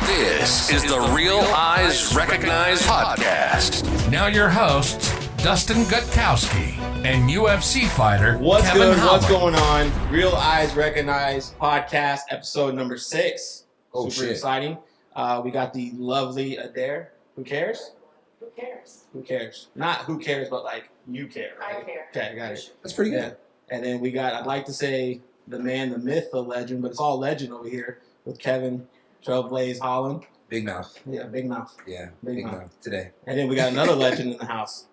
This is the Real Eyes Recognize podcast. Now your hosts, Dustin Gutkowski and UFC fighter Kevin Holland. What's going on? Real Eyes Recognize podcast, episode number 6. Super exciting. We got the lovely Adaire. Who cares? Who cares? Who cares? Not who cares, but like you care. Right? I care. Okay, got it. That's pretty good. And then we got, I'd like to say, the man, the myth, the legend, but it's all legend over here with Kevin Holland. Big mouth. Yeah, big mouth. Yeah, Big big mouth. mouth today. And then we got another legend in the house.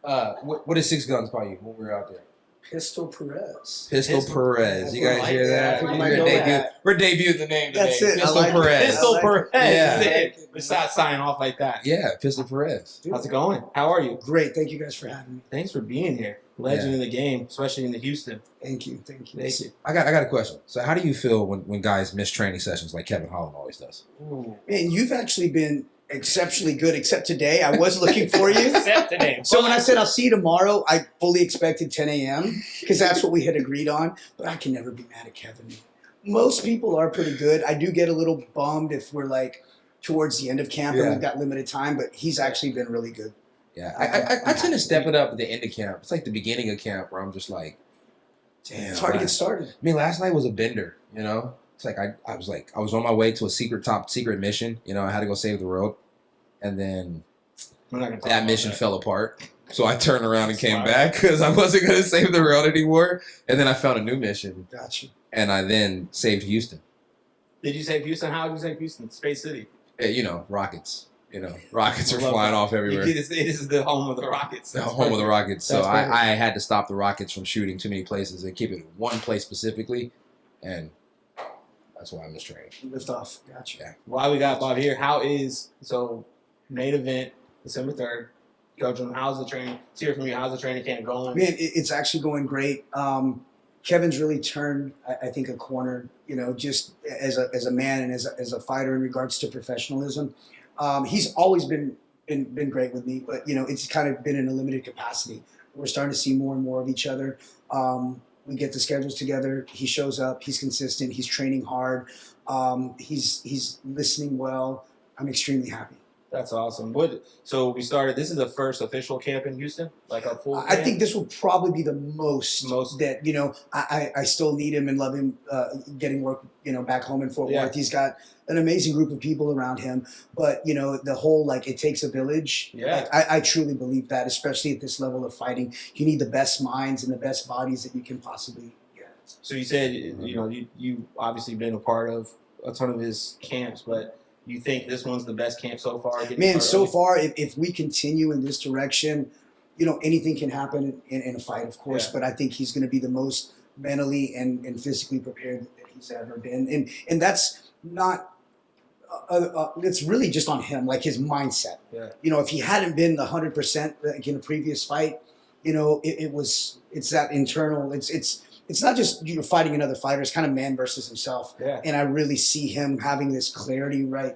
What did Six Guns call you when we were out there? Pistol Perez. Pistol Perez. You guys like hear that? that. We're debuting the name today. That's it. Pistol I like Perez. it. Pistol Perez. Yeah. Let's not sign off like that. Yeah, Pistol Perez. How's it going? How are you? Great. Thank you guys for having me. Thanks for being here. Legend Yeah. in the game, especially in the Houston. Thank you. Thank you. Thank you. I got a question. So how do you feel when guys miss training sessions like Kevin Holland always does? Ooh. Man, you've actually been exceptionally good, except today. I was looking for you. Except today. So when I said I'll see you tomorrow, I fully expected 10 a.m. because that's what we had agreed on. But I can never be mad at Kevin. Most people are pretty good. I do get a little bummed if we're like towards the end of camp and Yeah. we've got limited time, but he's actually been really good. Yeah, I tend to step it up at the end of camp. It's like the beginning of camp where I'm just like, damn. It's hard to man. get started. I mean, last night was a bender, you know? It's like I was on my way to a top secret mission. You know, I had to go save the world. And then We're not gonna talk that about mission that. fell apart. So I turned around and came Smart. back because I wasn't going to save the world anymore. And then I found a new mission. Gotcha. And I then saved Houston. Did you save Houston? How did you save Houston? Space City. You know, rockets. You know, rockets are I love flying that. off everywhere. It is the home of the Rockets. The That's home of the perfect. Rockets. So That's perfect. I had to stop the Rockets from shooting too many places and keep it in one place specifically. And that's why I missed training. Lift off. Gotcha. Yeah. While we got Bob here, main event, December 3rd. Coach, how's the training? Let's hear from you. How's the training camp going? Man, it's actually going great. Kevin's really turned, I think, a corner, you know, just as a man and as a fighter in regards to professionalism. He's always been great with me, but, you know, it's kind of been in a limited capacity. We're starting to see more and more of each other. We get the schedules together. He shows up. He's consistent. He's training hard. He's listening well. I'm extremely happy. That's awesome. So we started. This is the first official camp in Houston, like a full. I camp? think this will probably be the most that, you know, I still need him and love him getting work, you know, back home in Fort Yeah. Worth. He's got an amazing group of people around him, but, you know, the whole, like, it takes a village. Yeah. Like, I truly believe that, especially at this level of fighting. You need the best minds and the best bodies that you can possibly get. So you said, you know, you obviously been a part of a ton of his camps, but you think this one's the best camp so far? Man, so far, if we continue in this direction, you know, anything can happen in a fight, of course, Yeah. but I think he's going to be the most mentally and physically prepared that he's ever been. And that's not, it's really just on him, like his mindset. Yeah. You know, if he hadn't been the 100% like in a previous fight, you know, it's that internal, it's not just, you know, fighting another fighter. It's kind of man versus himself. Yeah. And I really see him having this clarity right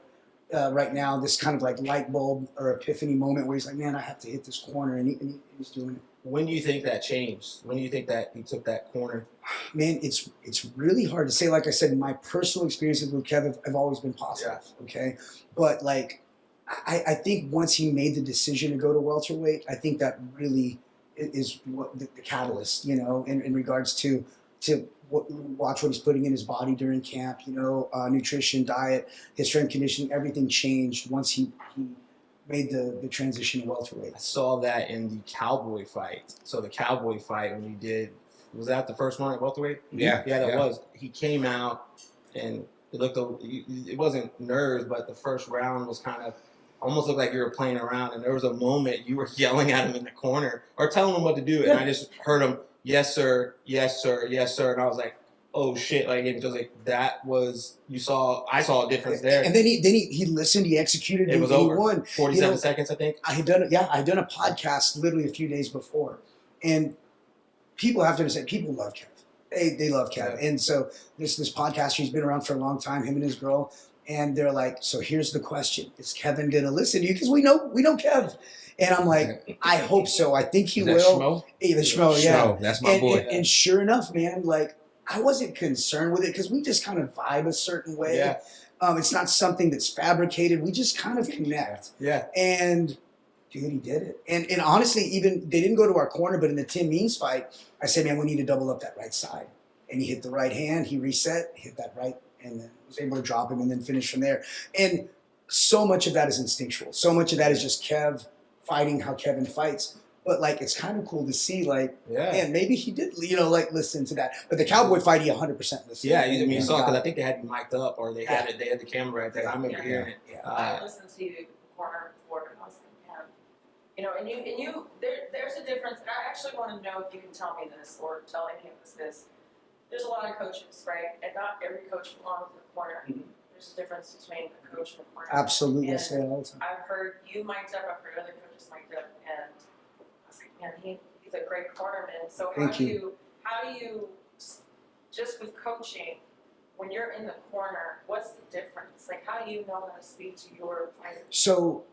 now, this kind of like light bulb or epiphany moment where he's like, man, I have to hit this corner, and he's doing it. When do you think that changed? When do you think that he took that corner? Man, it's really hard to say. Like I said, my personal experiences with Kevin have always been positive, okay? But like, I think once he made the decision to go to welterweight, I think that really is what the catalyst, you know, in regards to watch what he's putting in his body during camp, you know, nutrition, diet, his strength conditioning, everything changed once he made the transition to welterweight. I saw that in the Cowboy fight. So the Cowboy fight when we did, was that the first one at welterweight? Yeah. Yeah, that was. He came out and it wasn't nerves, but the first round was kind of almost looked like you were playing around, and there was a moment you were yelling at him in the corner or telling him what to do, and I just heard him, yes sir, yes sir, yes sir, and I was like, oh shit, like it was like that was I saw a difference there. And then he listened, he executed, it was and over. he won. 47 seconds, I think. I had done a podcast literally a few days before, and people have to understand, people love Kev. They love Kev, and so this podcaster, he's been around for a long time, him and his girl. And they're like, so here's the question. Is Kevin going to listen to you? Because we know Kev. And I'm like, I hope so. I think he will. Schmo? Hey, the Schmo, yeah. Schmo, that's my boy. And sure enough, man, like, I wasn't concerned with it because we just kind of vibe a certain way. Yeah. It's not something that's fabricated. We just kind of connect. Yeah. And dude, he did it. And honestly, even they didn't go to our corner, but in the Tim Means fight, I said, man, we need to double up that right side. And he hit the right hand, he reset, hit that right, and then was able to drop him and then finish from there. And so much of that is instinctual. So much of that is just Kev fighting how Kevin fights. But like, it's kind of cool to see, like, man, maybe he did, like listen to that. But the Cowboy fight, he 100% listened. Yeah, I mean, you saw because I think they had you mic'd up or they had the camera right there. I remember hearing it. Yeah. I listened to you corner before and I was like, man, and you, there's a difference. And I actually want to know if you can tell me this or tell any of us this. There's a lot of coaches, right? And not every coach belongs in the corner. Mm-hmm. There's a difference between a coach and a corner. Absolutely. And I say it all the time. I've heard you mic'd up, I've heard other coaches mic'd up, and I was like, man, he's a great cornerman. So how do you, just with coaching, when you're in the corner, what's the difference? Like, how do you know how to speak to your fighters? So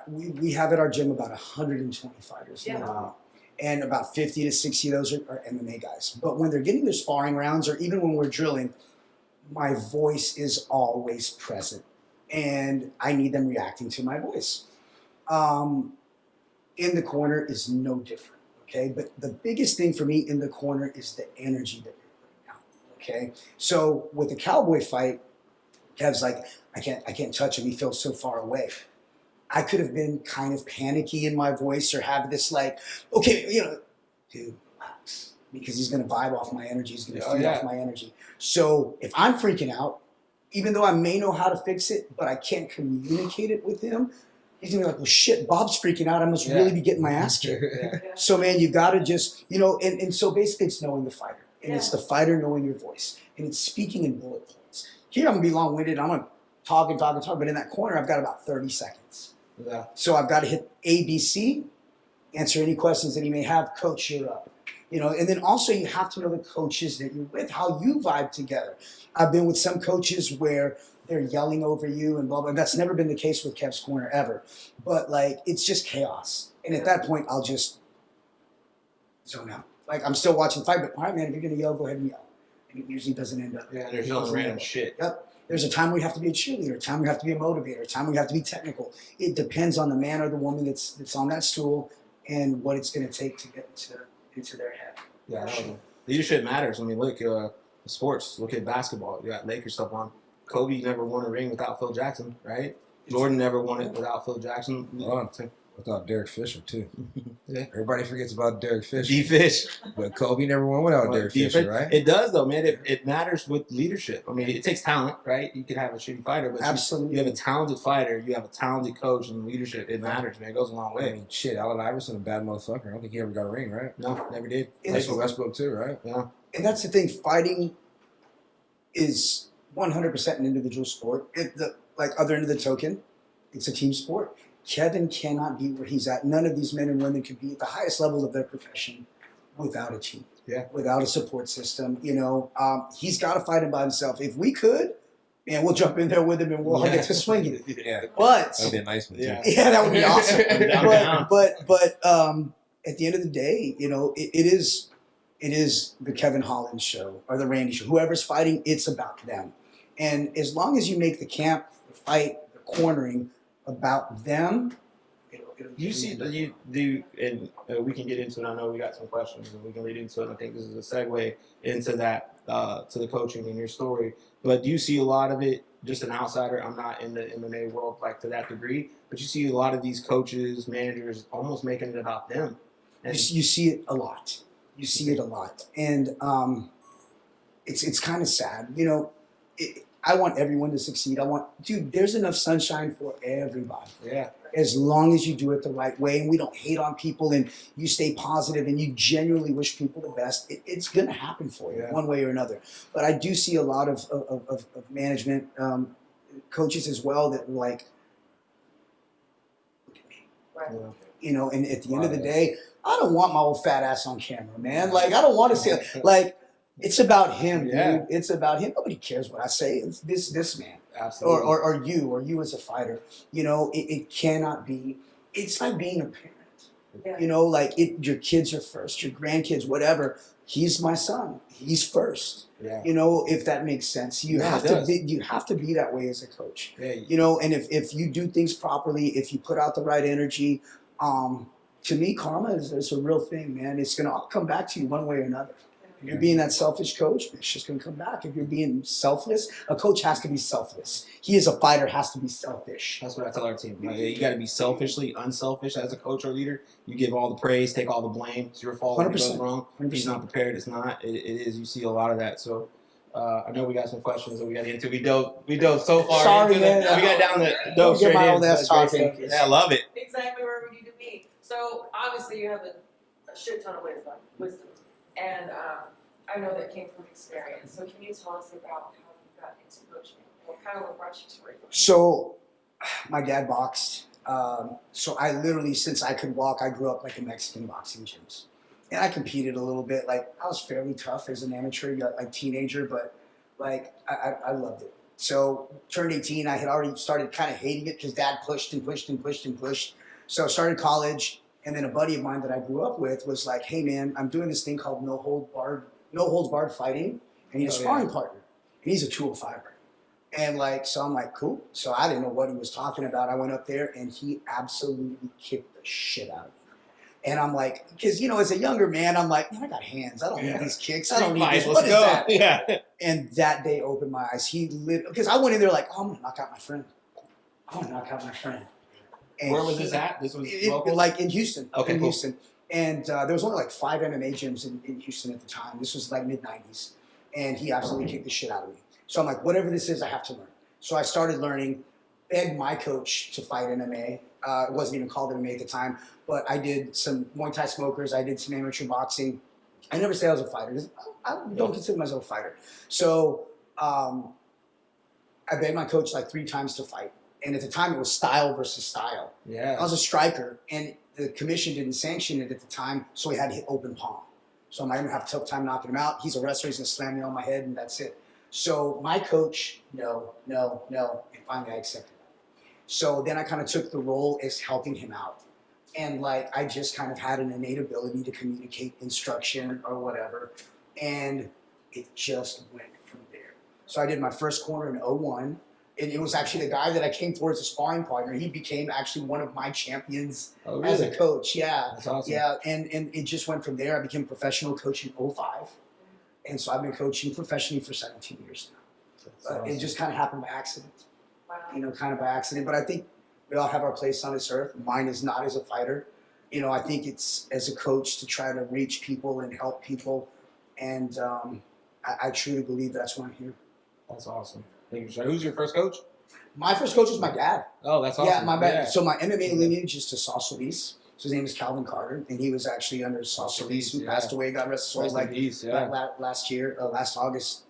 we have at our gym about 120 fighters. Yeah. Literally. And about 50 to 60 of those are MMA guys. But when they're getting their sparring rounds or even when we're drilling, my voice is always present. And I need them reacting to my voice. In the corner is no different, okay? But the biggest thing for me in the corner is the energy that you're putting out, okay? So with the Cowboy fight, Kev's like, I can't touch him. He feels so far away. I could have been kind of panicky in my voice or have this like, okay, dude, relax. Because he's going to vibe off my energy. He's going to feed off my energy. So if I'm freaking out, even though I may know how to fix it, but I can't communicate it with him, he's going to be like, well, shit, Bob's freaking out. I must really be getting my ass kicked. So, man, you got to just, and so basically it's knowing the fighter. And it's the fighter knowing your voice. And it's speaking in bullet points. Here I'm going to be long-winded. I'm going to talk. But in that corner, I've got about 30 seconds. Yeah. So I've got to hit ABC, answer any questions that he may have, coach, you're up. And then also you have to know the coaches that you're with, how you vibe together. I've been with some coaches where they're yelling over you and blah, blah. That's never been the case with Kev's Corner ever. But, like, it's just chaos. And at that point, I'll just zone out. Like, I'm still watching the fight, but all right, man, if you're going to yell, go ahead and yell. And it usually doesn't end up. Yeah, there's no random shit. Yep. There's a time where you have to be a cheerleader, a time where you have to be a motivator, a time where you have to be technical. It depends on the man or the woman that's on that stool and what it's going to take to get into their head. Yeah, leadership matters. I mean, look, sports. Look at basketball. You got Lakers stuff on. Kobe never won a ring without Phil Jackson, right? Jordan never won it without Phil Jackson. Without Derek Fisher, too. Yeah. Everybody forgets about Derek Fisher. D-Fish. But Kobe never won without Derek Fisher, right? It does, though, man. It matters with leadership. I mean, it takes talent, right? You can have a shitty fighter, but absolutely, you have a talented fighter, you have a talented coach, and leadership, it matters, man. It goes a long way. I mean, shit, Allen Iverson, a bad motherfucker. I don't think he ever got a ring, right? No, never did. That's for Westbrook, too, right? Yeah. And that's the thing. Fighting is 100% an individual sport. Other end of the token, it's a team sport. Kevin cannot be where he's at. None of these men and women could be at the highest level of their profession without a team, without a support system. He's got to fight him by himself. If we could, man, we'll jump in there with him and we'll get to swinging. But that'd be a nice one too. Yeah, that would be awesome. but at the end of the day, it is the Kevin Holland show or the Randy show. Whoever's fighting, it's about them. And as long as you make the camp, the fight, the cornering about them, you see, you do, and we can get into it. I know we got some questions, and we can lead into it. I think this is a segue into that, to the coaching in your story. But do you see a lot of it? Just an outsider. I'm not in the MMA world like to that degree, but you see a lot of these coaches, managers, almost making it about them. And you see it a lot. You see it a lot, and it's kind of sad. I want everyone to succeed. There's enough sunshine for everybody. Yeah. As long as you do it the right way and we don't hate on people and you stay positive and you genuinely wish people the best, it's going to happen for you one way or another. But I do see a lot of management, coaches as well that are like, look at me. Right. And at the end of the day, I don't want my old fat ass on camera, man. Like, I don't want to say, like, it's about him, dude. It's about him. Nobody cares what I say. It's this man. Absolutely. Or you as a fighter. It cannot be. It's like being a parent. Yeah. You know, like your kids are first, your grandkids, whatever. He's my son. He's first. Yeah. You know, if that makes sense. You Yeah, have it to does. be. You have to be that way as a coach. Yeah. You know, and if you do things properly, if you put out the right energy, to me, karma is a real thing, man. It's gonna all come back to you one way or another. If you're being that selfish coach, it's just going to come back. If you're being selfless, a coach has to be selfless. He as a fighter has to be selfish. That's what I tell our team. Like, you got to be selfishly unselfish as a coach or leader. You give all the praise, take all the blame. It's your fault if it goes 100%. wrong. If he's not prepared, it's not. It is. You see a lot of that. So I know we got some questions that we got to get into. We dove so far. Sorry, into man. we got down the Get dove straight my in. old ass That's great talking. stuff. Yeah, I love it. Exactly where we need to be. So obviously you have a shit ton of wisdom. And I know that came from experience. So can you tell us about how you got into coaching? What brought you to where you are? So, my dad boxed. So I literally, since I could walk, I grew up like in Mexican boxing gyms. And I competed a little bit. Like, I was fairly tough as an amateur, like teenager, but like, I loved it. So, turned 18, I had already started kind of hating it because dad pushed and pushed and pushed and pushed. So, I started college. And then a buddy of mine that I grew up with was like, hey man, I'm doing this thing called no holds barred fighting. And he's a sparring partner. And he's a 205er. And like, so I'm like, cool. So I didn't know what he was talking about. I went up there and he absolutely kicked the shit out of me. And I'm like, because, you know, as a younger man, I'm like, man, I got hands. I don't need these kicks. I don't need this. What is that? Yeah. And that day opened my eyes. Because I went in there like, oh, I'm going to knock out my friend. And Where was this at? This was local? like in Houston. Okay, in cool. Houston. And there was only like 5 MMA gyms in Houston at the time. This was like mid-90s. And he absolutely kicked the shit out of me. So I'm like, whatever this is, I have to learn. So I started learning, begged my coach to fight MMA. It wasn't even called MMA at the time. But I did some Muay Thai smokers. I did some amateur boxing. I never say I was a fighter. I don't consider myself a fighter. So I begged my coach like 3 times to fight. And at the time, it was style versus style. Yeah. I was a striker, and the commission didn't sanction it at the time, so we had to hit open palm. So I'm like, I'm going to have a tough time knocking him out. He's a wrestler. He's going to slam me on my head, and that's it. So my coach, no. And finally, I accepted that. So then I kind of took the role as helping him out. And, like, I just kind of had an innate ability to communicate instruction or whatever. And it just went from there. So I did my first corner in 01. And it was actually the guy that I came for as a sparring partner. He became actually one of my champions as a coach. Yeah. That's awesome. Yeah. And it just went from there. I became a professional coach in 05. And so I've been coaching professionally for 17 years now. But awesome. it just kind of happened by accident. Wow. You know, kind of by accident. But I think we all have our place on this earth. Mine is not as a fighter. You know, I think it's as a coach to try to reach people and help people. And I truly believe that's why I'm here. That's awesome. Thank you, sir. Who's your first coach? My first coach was my dad. Oh, that's awesome. Yeah, my bad. Yeah. So my MMA lineage is to Sauce Solis. So his name is Calvin Carter, and he was actually under Sauce Solis, who passed away, got rest of his soul, Rest in peace, yeah. last August.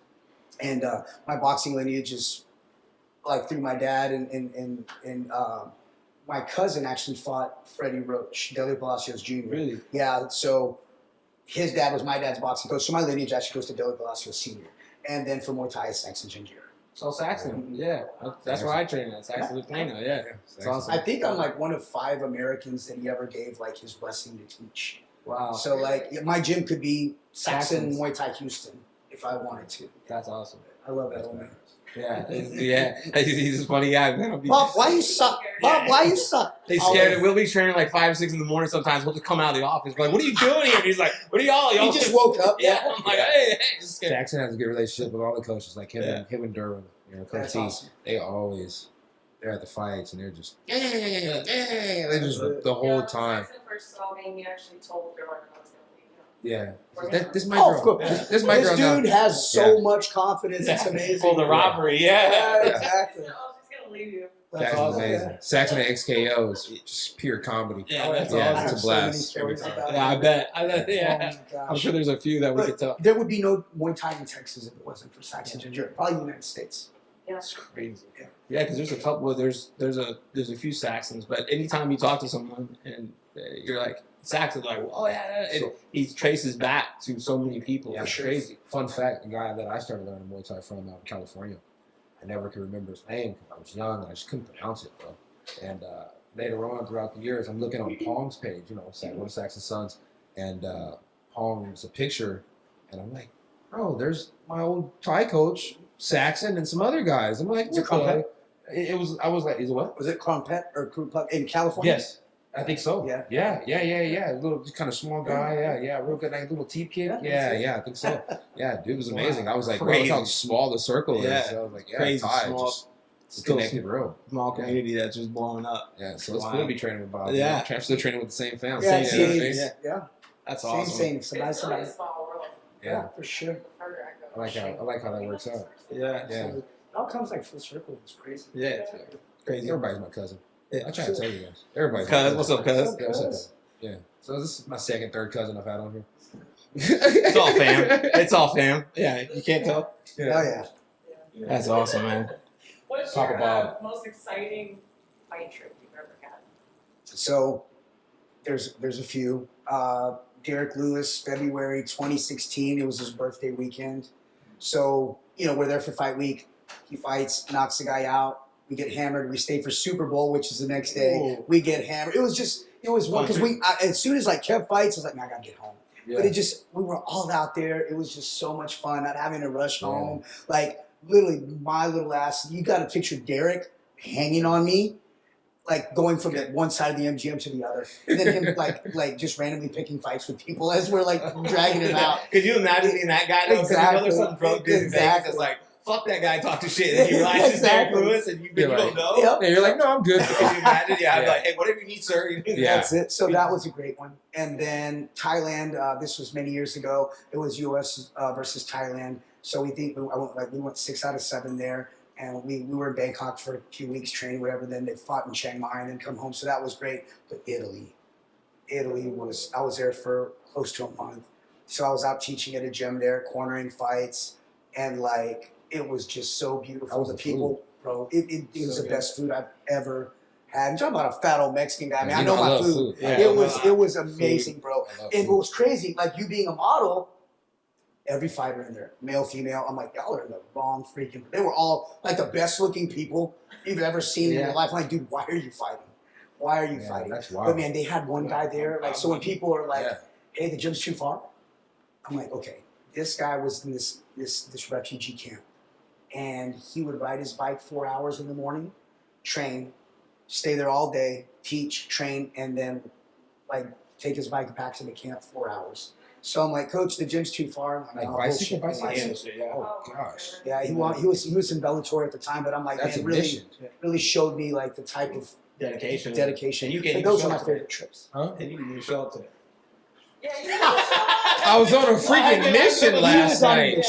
And my boxing lineage is like through my dad, and my cousin actually fought Freddie Roach, Deli Palacios Jr. Really? Yeah, so his dad was my dad's boxing coach. So my lineage actually goes to Deli Palacios Sr. And then for Muay Thai, it's Saxon Ginger. So Saxon, yeah. That's where I train at. Saxon Plano, yeah. It's awesome. I think I'm like one of 5 Americans that he ever gave like his blessing to teach. Wow. So like my gym could be Saxon Saxon's. Muay Thai Houston if I wanted to. That's awesome. I love that old man. Yeah. He's a funny guy, man. Bob, why you suck? Bob, why you suck? They scared. We'll be training like 5, 6 in the morning. Sometimes we'll just come out of the office. We're like, "What are you doing here?" And he's like, "What are y'all?" He just woke up. Yeah. I'm like, "Hey, just scared." Jackson has a good relationship with all the coaches, like him and Derwin. You know, Coach That's T. awesome. They're at the fights and they're just they're just the whole time. When Saxon first saw me, he actually told everyone I was going to be Yeah, this is my Oh, girl. of course. This is my girl. This now. dude has so much confidence. It's Yeah. amazing. For the robbery, yeah. Yeah, I exactly. was just going to leave you. That's Saxon's awesome. amazing. Saxon and XKO is just pure comedy. Yeah, that's Yeah, awesome. it's a So many blast. stories every time. about Yeah, I it. bet. Oh Yeah. my gosh. I'm sure there's a few that we could tell. But there would be no Muay Thai in Texas if it wasn't for Saxon Ginger. Probably the United States. It's crazy. Yeah. Yeah, because there's a couple. There's a few Saxons, but anytime you talk to someone and you're like Saxon, like, oh yeah, and he traces back to so many people. Yeah, It's sure. crazy. Fun fact: the guy that I started learning Muay Thai from out in California, I never could remember his name because I was young and I just couldn't pronounce it, bro. And later on throughout the years, I'm looking on Pong's page, you know, one of Saxon's sons, and Pong's a picture, and I'm like, bro, there's my old Thai coach, Saxon, and some other guys. I'm like, Is it Crumpet? I was like, is it what? Was it Crumpet or Crumpet in California? Yes. I think so. Yeah. A little kind of small guy. Yeah. Real good, like little teeth kid. Yeah. I think so. Yeah, dude was amazing. I was like, bro, look how small the circle is. So I was like, yeah, crazy Thai, small. just connected real. Small community that's just blowing up. Yeah, so it's cool to be training with Bob. Yeah. I'm still training with the same family. Yeah, Yeah. That's same, awesome. same. It's really a small world. Yeah, for sure. The further I go. I like how that works out. Yeah. It all comes like full circle. It's crazy. Yeah. It's crazy. Everybody's my cousin. Yeah. I try to tell you guys. Everybody's my Cuz, cousin. what's up, cuz? Yeah, what's up, cuz? Yeah. So this is my second, third cousin I've had on here. It's all fam. It's all fam. Yeah, you can't tell. Oh yeah. That's awesome, man. What's Papa your Bob. most exciting fight trip you've ever had? So there's a few. Derek Lewis, February 2016. It was his birthday weekend. So, we're there for fight week. He fights, knocks the guy out. We get hammered. We stay for Super Bowl, which is the next day. Ooh. We get hammered. It was one because as soon as like Kev fights, I was like, man, I gotta get home. Yeah. But we were all out there. It was just so much fun, not having to rush home. Like literally, my little ass. You got to picture Derek hanging on me, like going from one side of the MGM to the other, and then him like just randomly picking fights with people as we're like dragging him out. Could you imagine being that guy? Though? Exactly. There's some drunk dude in Vegas that's like, fuck that guy, talk to shit. And he realizes Derek Lewis and you don't know. Yep. Yeah, you're like, no, I'm good. Could you imagine? Yeah, I'd be like, hey, whatever you need, sir. That's it. So that was a great one. And then Thailand. This was many years ago. It was U.S. Versus Thailand. So we went 6 out of 7 there, and we were in Bangkok for a few weeks training, whatever. Then they fought in Chiang Mai and then come home. So that was great. But Italy was. I was there for close to a month. So I was out teaching at a gym there, cornering fights, and like it was just so beautiful. The people, bro. It was the best food I've ever had. I'm talking about a fat old Mexican guy. Man, I know my food. Yeah. It was amazing, bro. And what was crazy, like you being a model, every fighter in there, male, female, I'm like, y'all are in the wrong freaking. They were all like the best looking people you've ever seen in your life. I'm like, dude, why are you fighting? Why are you fighting? That's wild. But man, they had one guy there. Like, so when people are like, hey, the gym's too far, I'm like, okay, this guy was in this refugee camp, and he would ride his bike 4 hours in the morning, train, stay there all day, teach, train, and then like take his bike back to the camp 4 hours. So I'm like, Coach, the gym's too far. Like bullshit. bicycle. Oh gosh. Yeah, he was in Bellator at the time, but I'm like, That's man, a mission. really showed me like the type of Dedication. dedication. And you But those are my favorite trips. Huh? And you didn't show up to it. Yeah, you know. I was on a freaking mission last night.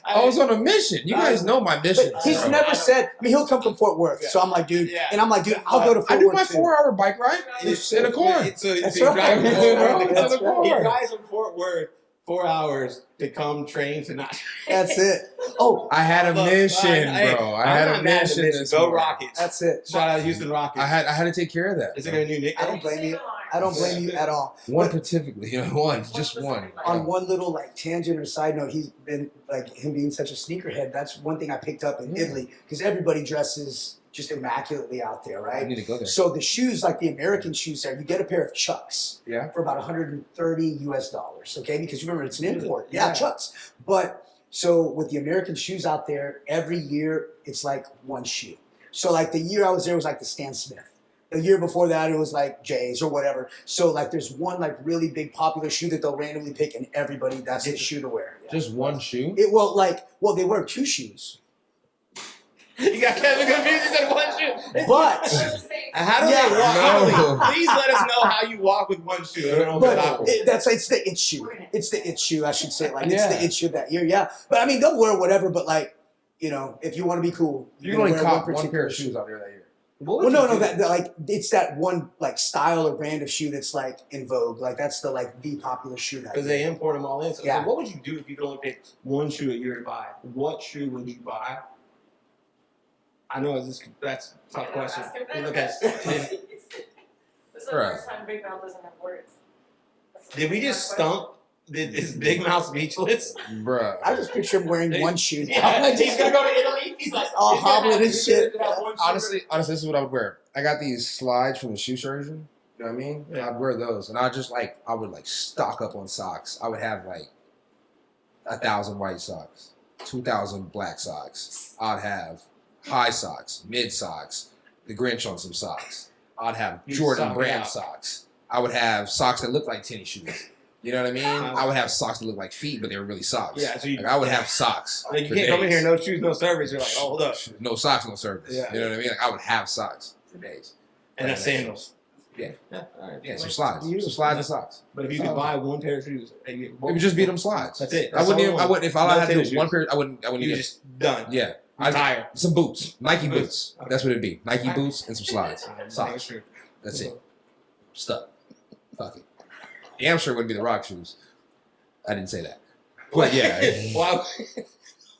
I was on a mission. You guys know my mission. But he's never said. I mean, he'll come from Fort Worth, so I'm like, dude, and I'm like, dude, I'll go to Fort Worth. I do my too. 4-hour bike ride in a corn. That's right. He drives from Fort Worth 4 hours to come train to not. That's it. Oh, I had a mission, bro. I had a I'm not mad at mission. this. Go Rockets. that's it. Shout out Houston Rockets. I had to take care of that. Is it a new nickname? I don't blame you. I don't blame you at all. One particularly, just one. On one little like tangent or side note, he's been like him being such a sneakerhead. That's one thing I picked up in Italy because everybody dresses just immaculately out there, I right? need to go there. So the shoes, like the American shoes there, you get a pair of Chucks for about $130 US, okay? Because remember, it's an import. Yeah, Chucks. But so with the American shoes out there, every year it's like one shoe. So like the year I was there was like the Stan Smith. The year before that, it was like Jay's or whatever. So like there's one like really big popular shoe that they'll randomly pick and everybody, that's the shoe to wear. Yeah. Just one shoe? Well, they wear 2 shoes. You got Kevin confused. He said one shoe. But How do they walk? No. Please let us know how you walk with one shoe. I don't know if it's awkward. it's the it shoe. It's the it shoe, I should say. Like it's the it shoe that year, yeah. But I mean, they'll wear whatever. But like, if you want to be cool, You can only wear cop one particular pair of shoes out there that year. Well, no, that like it's that one like style or brand of shoe that's like in vogue. Like that's the popular shoe that. Because they import them all in. So, Yeah. so what would you do if you could only pick one shoe a year to buy? What shoe would you buy? I know that's a tough question. Look at This is the first time Big Mouth doesn't have words. Did we just stump Is Big Mouth speechless? Bruh. I just picture him wearing one shoe. Yeah, he's gonna go to Italy. He's like, all hobbling and shit. Honestly, this is what I would wear. I got these slides from the shoe surgeon. You know what I mean? Yeah. I'd wear those, and I would stock up on socks. I would have 1,000 white socks, 2,000 black socks. I'd have high socks, mid socks, the Grinch on some socks. I'd have You Jordan sock brand out. socks. I would have socks that look like tennis shoes. You know what I mean? I would have socks that look like feet, but they were really socks. Yeah, so I would have socks. Like, you for can't come in days. here, no shoes, no service. You're like, oh, hold up. No socks, no service. Yeah. You know what I mean? I would have socks for days. And then sandals. Yeah. Yeah, all right. Yeah, some slides. Some slides and socks. But if you could buy one pair of shoes, It would just be them slides. That's it. I wouldn't if all I had to do tennis was one shoes. pair, I wouldn't You even just done. yeah. I'm tired. Some boots. Nike Boots. boots. Okay. That's what it'd be. Nike boots and some slides. That's Socks. true. That's it. Stuck. Fuck it. Damn sure it wouldn't be the rock shoes. I didn't say that. But yeah. Wow.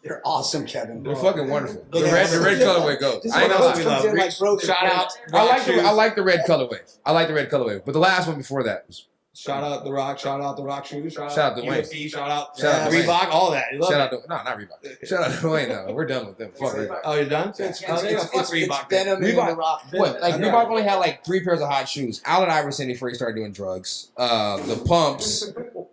They're awesome, Kevin. They're fucking wonderful. The Yeah. red colorway goes. This I ain't one gonna comes lie. in like, bro, Shout out. I like the red colorway. I like the red colorway. But the last one before that was Shout out The Rock. Shout out The Rock shoes. Shout out to Wayne. UFC. Shout out Shout out to Wayne. Reebok. All that. You love shout it. out to not Reebok. Shout out to Wayne though. We're done with them. Fuck Reebok. Oh, you're done? It's Oh, there you go. Fuck Reebok. then. Venom and Reebok- The Rock. What? Like Okay. Reebok only had 3 pairs of hot shoes. Allen Iverson before he started doing drugs. The pumps,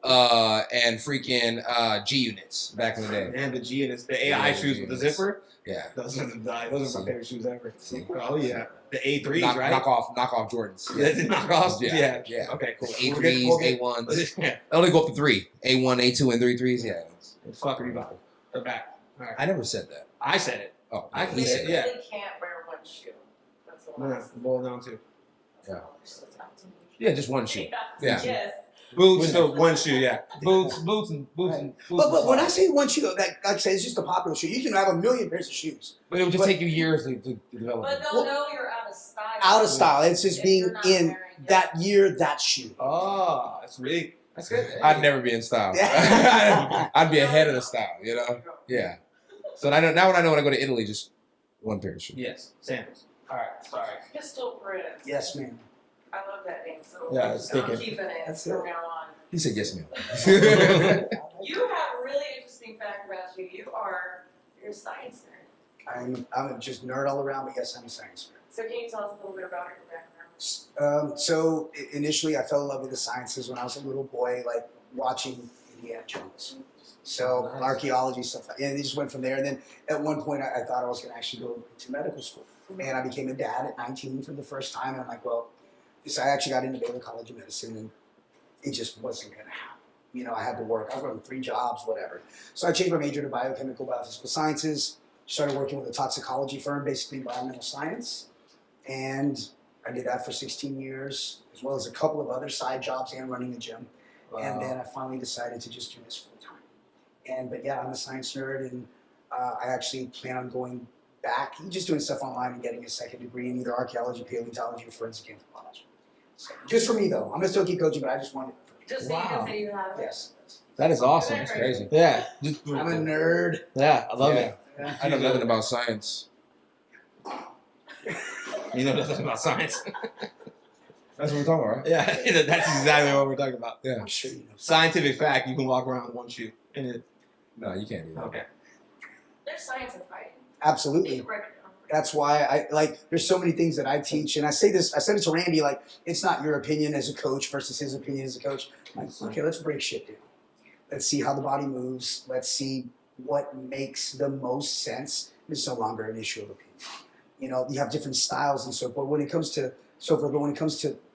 and freaking G units back in the day. And the G and it's the AI Yeah, shoes with the G-units. zipper. Yeah. Those are my favorite shoes ever. See? Oh yeah, the A3s, right? Knock off Jordans. Yeah, the knockoffs. Yeah. Yeah. Okay, cool. A3s, A1s. Yeah. I only go up to 3. A1, A2, and 3 threes. Yeah. Fuck Reebok. They're back. All right. I never said that. I said it. Oh, I he You said yeah. really can't wear one shoe. That's the Yeah, last. boil down to Yeah. Yeah, just one shoe. Yeah. Yes. boots. So one shoe, yeah. Boots. But when I say one shoe, like I say, it's just a popular shoe. You can have a million pairs of shoes. But it would just take you years to develop. But them. they'll know you're out of style. Out of style. It's just If being you're not in wearing it. that year, that shoe. Oh, that's good. I'd never be in style. Yeah. I'd be ahead of the style, you know? Yeah. So now when I know when I go to Italy, just one pair of shoes. Yes, sandals. All right, sorry. Pistol Prince. Yes, ma'am. I love that name. So Yeah, it's I'm sticking. keeping it That's from it. now on. He said yes, ma'am. You have a really interesting fact about you. You're a science nerd. I'm just nerd all around, but yes, I'm a science nerd. So can you tell us a little bit about your background? So initially, I fell in love with the sciences when I was a little boy, like watching Indiana Jones. So Nice. archaeology stuff, and it just went from there. And then at one point, I thought I was going to actually go to medical school, and I became a dad at 19 for the first time. And I'm like, well, so I actually got into Baylor College of Medicine, and it just wasn't going to happen. You know, I had to work. I was working 3 jobs, whatever. So I changed my major to biochemical biophysical sciences. Started working with a toxicology firm, basically environmental science, and I did that for 16 years, as well as a couple of other side jobs and running a gym. And then I finally decided to just do this full time. But yeah, I'm a science nerd, and I actually plan on going back, just doing stuff online and getting a second degree in either archaeology, paleontology, or forensic anthropology. So, just for me though, I'm gonna still keep coaching, but I just wanted it for me. Just so you Wow. can say you have it. Yes. That is awesome. That's Crazy. Yeah. I'm a nerd. Yeah, I love it. I know nothing about science. You know nothing about science. That's what we're talking about, right? Yeah, that's exactly what we're talking about. Yeah. I'm sure you know. Scientific fact: you can walk around with one shoe. And it, No, you can't do that. okay. There's science in fighting. Absolutely. You break it down. That's why I like. There's so many things that I teach, and I say this. I said it to Randy. Like, it's not your opinion as a coach versus his opinion as a coach. I'm like, okay, let's break shit down. Let's see how the body moves. Let's see what makes the most sense. It's no longer an issue of opinion. You know, you have different styles and so forth. When it comes to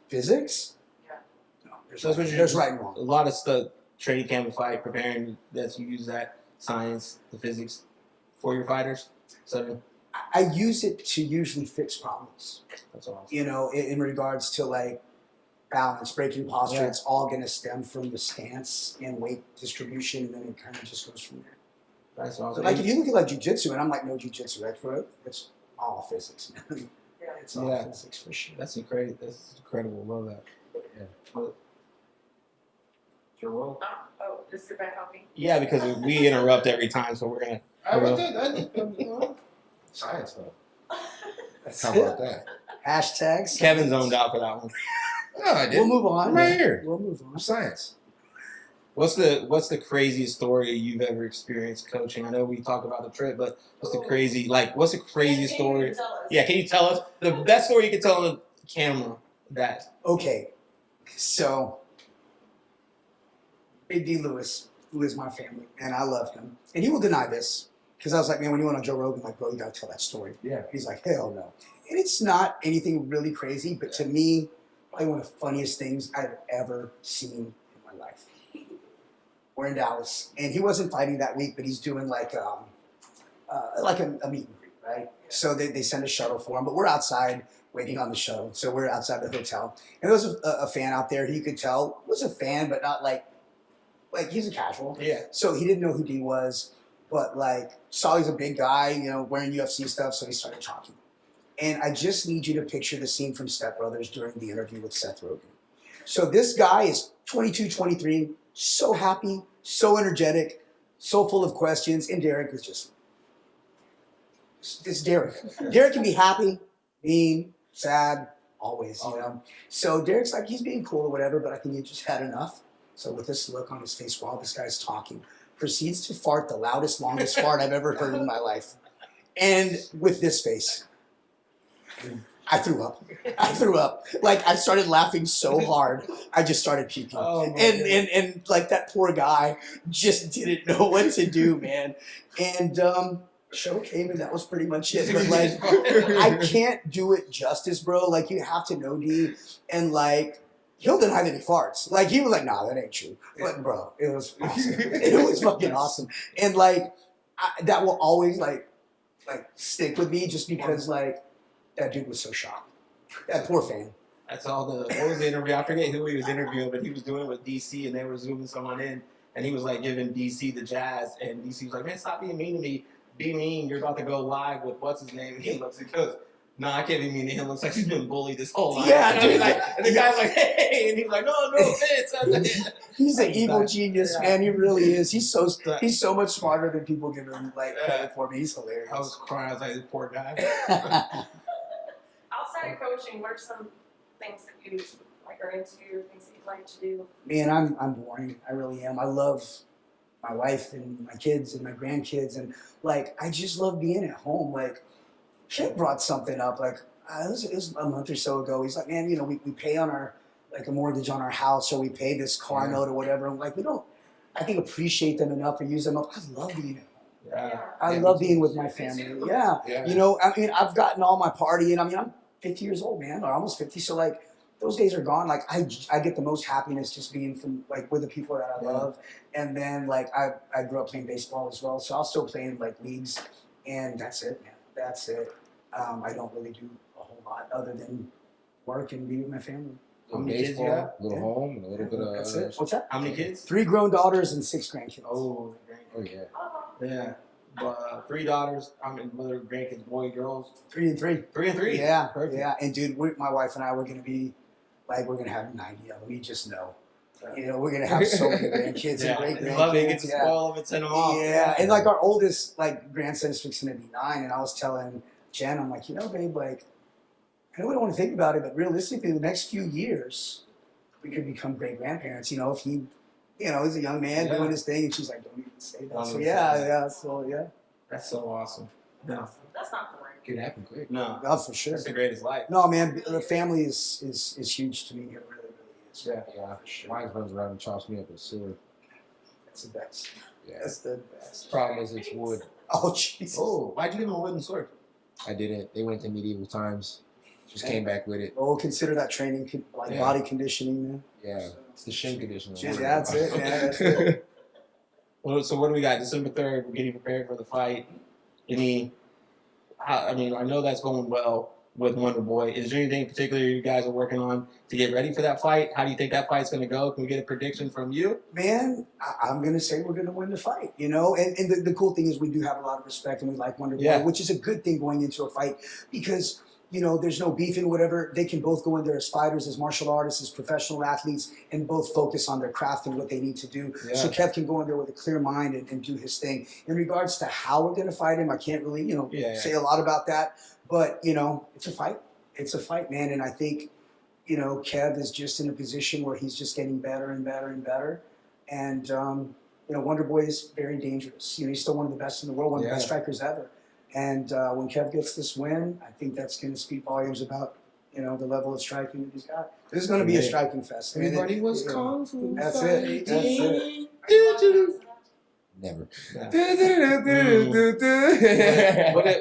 physics, Yeah. no, there's, So that's what you- there's right and wrong. A lot of stuff, training camp and fight, preparing that you use that science, the physics for your fighters. So I use it to usually fix problems. that's awesome. You know, in regards to like balance, breaking posture, Yeah. it's all going to stem from the stance and weight distribution, and then it kind of just goes from there. That's So awesome. like if you look at like jujitsu, and I'm like no jujitsu expert, it's all physics, man. Yeah. It's all Yeah. physics for sure. That's incredible. That's incredible. Love that. Your role? Oh, this is back helping. Yeah, because we interrupt every time, so we're gonna. Science, though. That's How it. about that? Hashtags. Kevin zoned out for that one. No, I We'll didn't. move on. I'm right here. We'll move on. Science. What's the craziest story you've ever experienced coaching? I know we talked about the trip, but what's the craziest story? Can you tell us? Yeah, can you tell us the best story you can tell on the camera? That Okay, so Big D Lewis, who is my family, and I love him, and he will deny this because I was like, man, when you went on Joe Rogan, like, bro, you gotta tell that story. Yeah. He's like, hell no, and it's not anything really crazy, but to me, probably one of the funniest things I've ever seen in my life. We're in Dallas, and he wasn't fighting that week, but he's doing like a meet and greet, right? So they send a shuttle for him, but we're outside waiting on the shuttle. So we're outside the hotel, and there was a fan out there. He could tell was a fan, but not like he's a casual. yeah. So he didn't know who D was, but like saw he's a big guy, you know, wearing UFC stuff. So he started talking, and I just need you to picture the scene from Step Brothers during the interview with Seth Rogen. So this guy is 22, 23, so happy, so energetic, so full of questions, and Derek was just. It's Derek. Derek can be happy, mean, sad, always, you know. So Derek's like, he's being cool or whatever, but I think he just had enough. So with this look on his face while this guy's talking, proceeds to fart the loudest, longest fart I've ever heard in my life. And with this face, I threw up. Like, I started laughing so hard, I just started puking. And like, that poor guy just didn't know what to do, man. And, show came and that was pretty much it. But like, I can't do it justice, bro. Like, you have to know D, and like, he'll deny that he farts. Like, he was like, nah, that ain't true. But bro, it was awesome. It was fucking awesome. And like, that will always like stick with me just because like that dude was so shocked. That poor fan. That's all what was the interview? I forget who he was interviewing, but he was doing it with DC, and they were zooming someone in, and he was like giving DC the jazz, and DC was like, man, stop being mean to me. Be mean. You're about to go live with what's his name. And he goes, no, I can't be mean to him. Looks like he's been bullied this whole life. Yeah, dude. And the guy's like, hey, and he's like, no offense. He's an evil genius, man. He really is. He's so much smarter than people give him like credit for. Me, he's hilarious. I was crying. I was like, this poor guy. Outside of coaching, what are some things that you like are into, or things that you like to do? Man, I'm boring. I really am. I love my wife and my kids and my grandkids, and like I just love being at home. Like, Kip brought something up. Like it was a month or so ago. He's like, man, you know, we pay on our like a mortgage on our house, or we pay this car note or whatever. I'm like, we don't, I think, appreciate them enough or use them up. I love being at home. Yeah. I love being with my family. Yeah. You know, I mean, I've gotten all my partying. I mean, I'm 50 years old, man, or almost 50. So like, those days are gone. Like I get the most happiness just being from like with the people that I love. And then like I grew up playing baseball as well, so I'll still play in like leagues, and that's it, man. That's it. I don't really do a whole lot other than work and be with my family. How many kids you got? A little home, and a little bit of. That's it. What's that? How many kids? 3 grown daughters and 6 grandkids. Oh, yeah. yeah. 3 daughters. How many other grandkids? Boy, girls? 3 and 3. 3 and 3. Yeah, Perfect. yeah. And dude, my wife and I, we're gonna have 90 of them. You just know. You know, we're gonna have so many grandkids and great grandkids. Love it. Get to spoil them and send them off. Yeah, and like our oldest like grandson is fixing to be 9, and I was telling Jen, I'm like, you know, babe, like, I know we don't want to think about it, but realistically, the next few years, we could become great grandparents. You know, if he, you know, is a young man doing his thing, and she's like, don't even say that. So yeah. That's so awesome. No, That's not boring. Could happen quick. no, Oh, for sure. it's the greatest life. No, man, the family is huge to me. It really, really is. Yeah. Mine runs around and chops me up with a sword. That's the best. Yeah. That's the best. Problem is, it's wood. Oh, Jesus. Oh, why'd you give him a wooden sword? I didn't. They went to medieval times. Just came back with it. Oh, consider that training, like body conditioning, man. Yeah. It's the shin conditioner. Yeah, that's it, man. That's it. Well, so what do we got? December 3rd, we're getting prepared for the fight. I know that's going well with Wonderboy. Is there anything in particular you guys are working on to get ready for that fight? How do you think that fight's going to go? Can we get a prediction from you? Man, I'm going to say we're going to win the fight, you know? And the cool thing is we do have a lot of respect and we like Wonderboy, which is a good thing going into a fight because, you know, there's no beef and whatever. They can both go in there as fighters, as martial artists, as professional athletes, and both focus on their craft and what they need to do. Yeah. So Kev can go in there with a clear mind and do his thing. In regards to how we're going to fight him, I can't really, you know, say a lot about that. But, you know, it's a fight. It's a fight, man. And I think, you know, Kev is just in a position where he's just getting better and better and better. And Wonderboy is very dangerous. He's still one of the best in the world, one of the best strikers ever. And when Kev gets this win, I think that's going to speak volumes about the level of striking that he's got. This is going to be a striking fest. Everybody was kung fu. That's it. That's it. Never.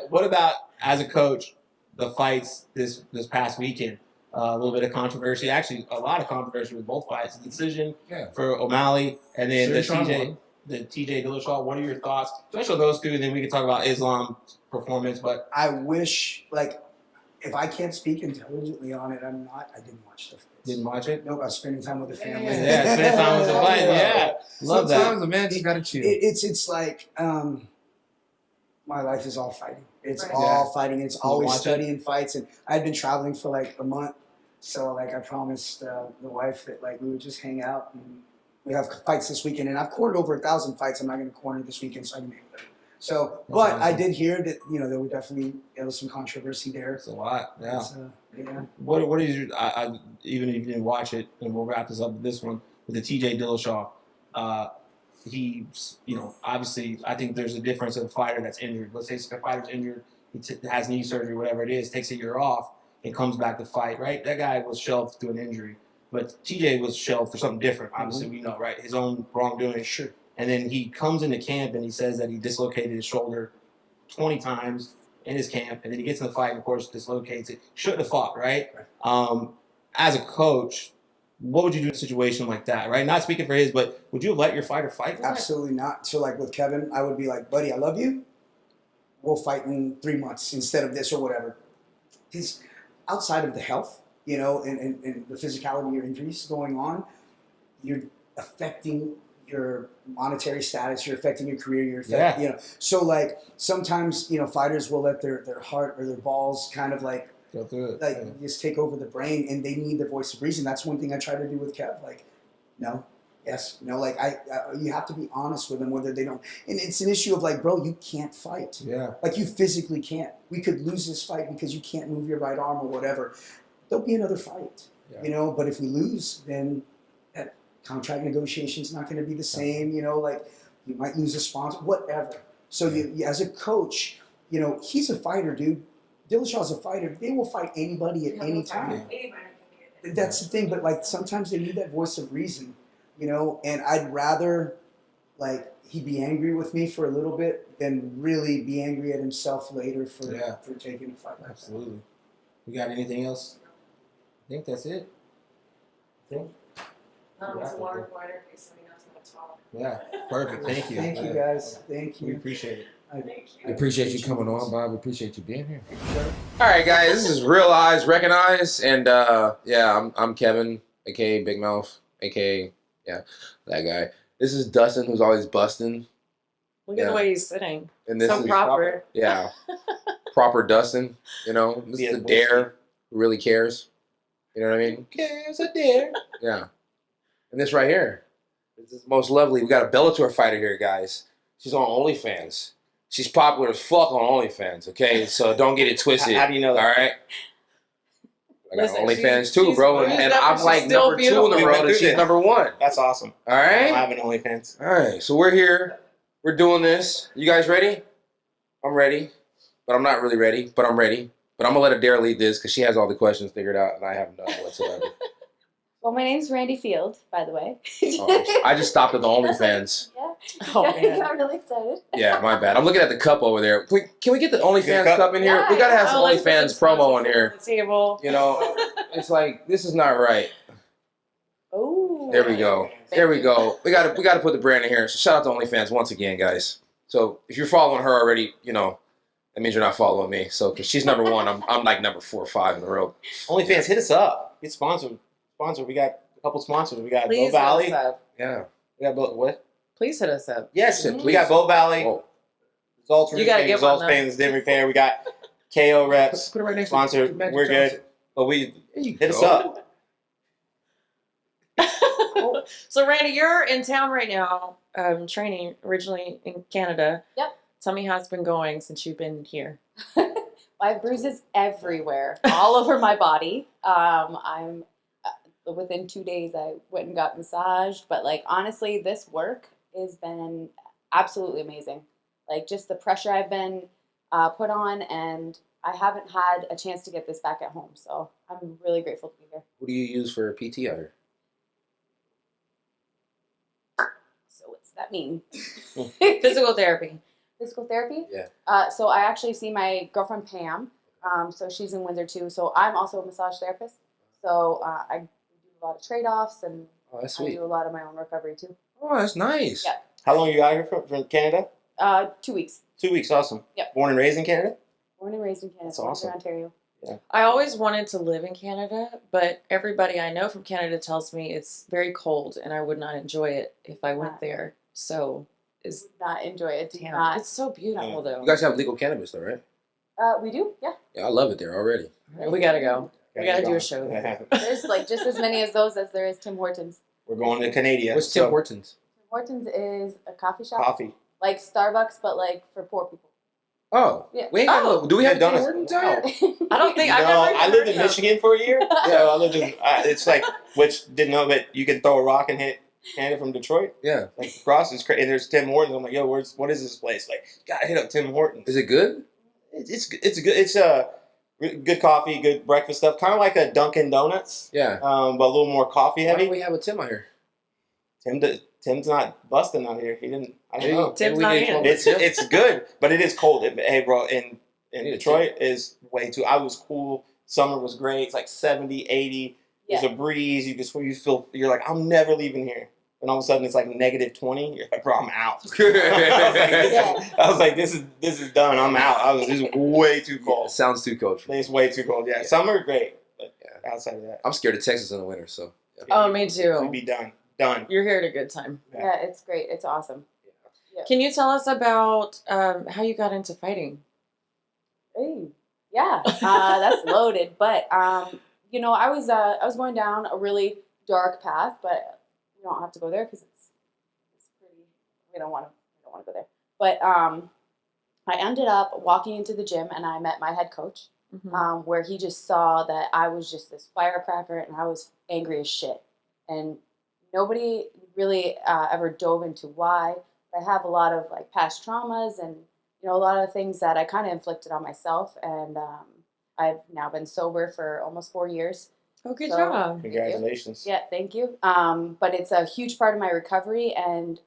What about as a coach, the fights this past weekend? A little bit of controversy, actually a lot of controversy with both fights. The decision for O'Malley and then the TJ Dillashaw. What are your thoughts, especially those two? And then we can talk about Islam's performance. But I wish, if I can't speak intelligently on it, I didn't watch the fights. Didn't watch it? Nope, I was spending time with the family. Yeah, spending time with the fight. Yeah, love that. Sometimes a man just gotta chill. It's like my life is all fighting. It's all fighting. It's always studying fights. And I'd been traveling for a month. So I promised the wife that we would just hang out and we have fights this weekend. And I've cornered over 1,000 fights. I'm not going to corner this weekend, so I can make it. So, but awesome. I did hear that there were definitely was some controversy there. It's a lot, yeah. Yeah. What is your? Even if you didn't watch it, and we'll wrap this up with this one with the TJ Dillashaw. He, obviously, I think there's a difference of a fighter that's injured. Let's say a fighter's injured, he has knee surgery, whatever it is, takes a year off, and comes back to fight, right? That guy was shelved through an injury. But TJ was shelved for something different. Obviously, we know, right? His own wrongdoing. Sure. And then he comes into camp and he says that he dislocated his shoulder 20 times in his camp. And then he gets in the fight and, of course, dislocates it. Shouldn't have fought, right? As a coach, what would you do in a situation like that, right? Not speaking for his, but would you have let your fighter fight? Absolutely not. So, with Kevin, I would be like, buddy, I love you. We'll fight in 3 months instead of this or whatever. Because outside of the health, and the physicality of your injuries going on, you're affecting your monetary status, you're affecting your career, you're affecting, So, sometimes, fighters will let their heart or their balls kind of go through it. Just take over the brain, and they need the voice of reason. That's one thing I try to do with Kev. No, yes, you have to be honest with them whether they don't. And it's an issue of bro, you can't fight. Yeah. You physically can't. We could lose this fight because you can't move your right arm or whatever. There'll be another fight, But if we lose, then that contract negotiation's not going to be the same. You might lose a sponsor, whatever. So you as a coach, he's a fighter, dude. Dillashaw's a fighter. They will fight anybody at any time. That's the thing. But sometimes they need that voice of reason, And I'd rather he be angry with me for a little bit than really be angry at himself later for taking a fight like that. Absolutely. You got anything else? I think that's it. It's a water fighter in case somebody else wants to talk. Yeah, perfect. Thank you. Thank you, guys. Thank you. We appreciate it. I appreciate you coming on, Bob. We appreciate you being here. All right, guys. This is Real Eyes Recognize, and I'm Kevin, aka Big Mouth, aka that guy. This is Dustin, who's always busting. Look at the way he's sitting. And this so is proper. Yeah, proper Dustin. This is Adaire who really cares. You know what I mean? Who cares? Adaire. Yeah. And this right here, this is most lovely. We got a Bellator fighter here, guys. She's on OnlyFans. She's popular as fuck on OnlyFans, okay? So don't get it twisted. How do you know that? All right? I got Listen, OnlyFans too, bro. And I'm she's number 2 in the beautiful. world, and she's number 1. That's awesome. All I right? don't have an OnlyFans. All right. So we're here. We're doing this. You guys ready? I'm ready. But I'm not really ready. But I'm ready. But I'm going to let Adaire lead this because she has all the questions figured out, and I have none whatsoever. Well, my name's Randi Field, by the way. I just stopped at the OnlyFans. Yeah. Oh, Yeah, man. I'm really excited. Yeah, my bad. I'm looking at the cup over there. Can we get the OnlyFans cup? cup in here? Yeah, We gotta have some let's put OnlyFans some promo in sponsors here. on the table. It's like this is not right. Oh. There we go. There we go. We gotta put the brand in here. So shout out to OnlyFans once again, guys. So if you're following her already, that means you're not following me. So because she's number 1, I'm number 4 or 5 in the world. OnlyFans, hit us up. Get sponsored. We got a couple sponsors. We got Bo Please hit Valley. us up. Yeah. We got what? Please hit us up. Yes, Please. we got Bo Valley. Oh, Results You gotta Roofing, get one, Results though. Paintings, Dent Repair. We got KO Reps. put it right next Sponsor. to Magic We're Johnson. good. But we There you hit us go. up. So, Randy, you're in town right now, training originally in Canada. Yep. Tell me how it's been going since you've been here. I have bruises everywhere, all over my body. I'm within 2 days, I went and got massaged. But like honestly, this work has been absolutely amazing. Like just the pressure I've been put on, and I haven't had a chance to get this back at home. So I'm really grateful to be here. What do you use for PT out here? So what's that mean? Physical therapy. Physical therapy? Yeah. So I actually see my girlfriend Pam. So she's in Windsor too. So I'm also a massage therapist. So I do a lot of trade-offs, and Oh, that's I sweet. do a lot of my own recovery too. Oh, that's nice. Yeah. How long are you out here from Canada? 2 weeks. 2 weeks. Awesome. Yep. Born and raised in Canada? Born and raised in Canada. That's awesome. Windsor, Ontario. I always wanted to live in Canada, but everybody I know from Canada tells me it's very cold and I would not enjoy it if I went there. So is Not enjoy it. Do damn, not. it's so beautiful though. You guys have legal cannabis though, right? We do. Yeah. Yeah, I love it there already. All right, we gotta go. We gotta do a show. There's like just as many as those as there is Tim Hortons. We're going to Canada. What's Tim Hortons? Tim Hortons is a coffee shop. Coffee. Like Starbucks, but like for poor people. Oh, Yeah. we ain't got no. Do we have Yeah, Tim donuts. Hortons out here? I don't think I've No, never I lived in heard of Michigan for a year. So I lived in. It's like, which didn't know that you can throw a rock and hit Canada from Detroit. Yeah. Like across is crazy. And there's Tim Hortons. I'm like, yo, what is this place? Like, gotta hit up Tim Hortons. Is it good? It's good. It's good coffee, good breakfast stuff. Kind of like a Dunkin' Donuts, Yeah. but a little more coffee Why heavy. don't we have a Tim out here? Tim's not busting out here. He didn't. I don't know. Tim's Maybe we not need in. one. It's good, but it is cold. Hey, bro, in Yeah, Detroit is way too. I was cool. Summer was great. It's like 70, 80. There's a breeze. You feel. You're like, I'm never leaving here. And all of a sudden it's like -20. You're like, bro, I'm out. I was like, this is done. I'm out. This is way too cold. It sounds too cold for me. It's way too cold. Yeah, summer great, but outside of that, I'm scared of Texas in the winter, so. Yeah. Oh, me we'd too. be done. Done. You're here at a good time. Yeah, it's great. It's awesome. Can you tell us about how you got into fighting? Hey, yeah, that's loaded. But you know, I was going down a really dark path, but we don't have to go there because it's pretty. We don't want to go there. But I ended up walking into the gym and I met my head coach, where he just saw that I was just this firecracker and I was angry as shit, and nobody really ever dove into why. I have a lot of like past traumas and a lot of things that I kind of inflicted on myself, and I've now been sober for almost 4 years. Oh, good So- job. Congratulations. Yeah, thank you. But it's a huge part of my recovery, and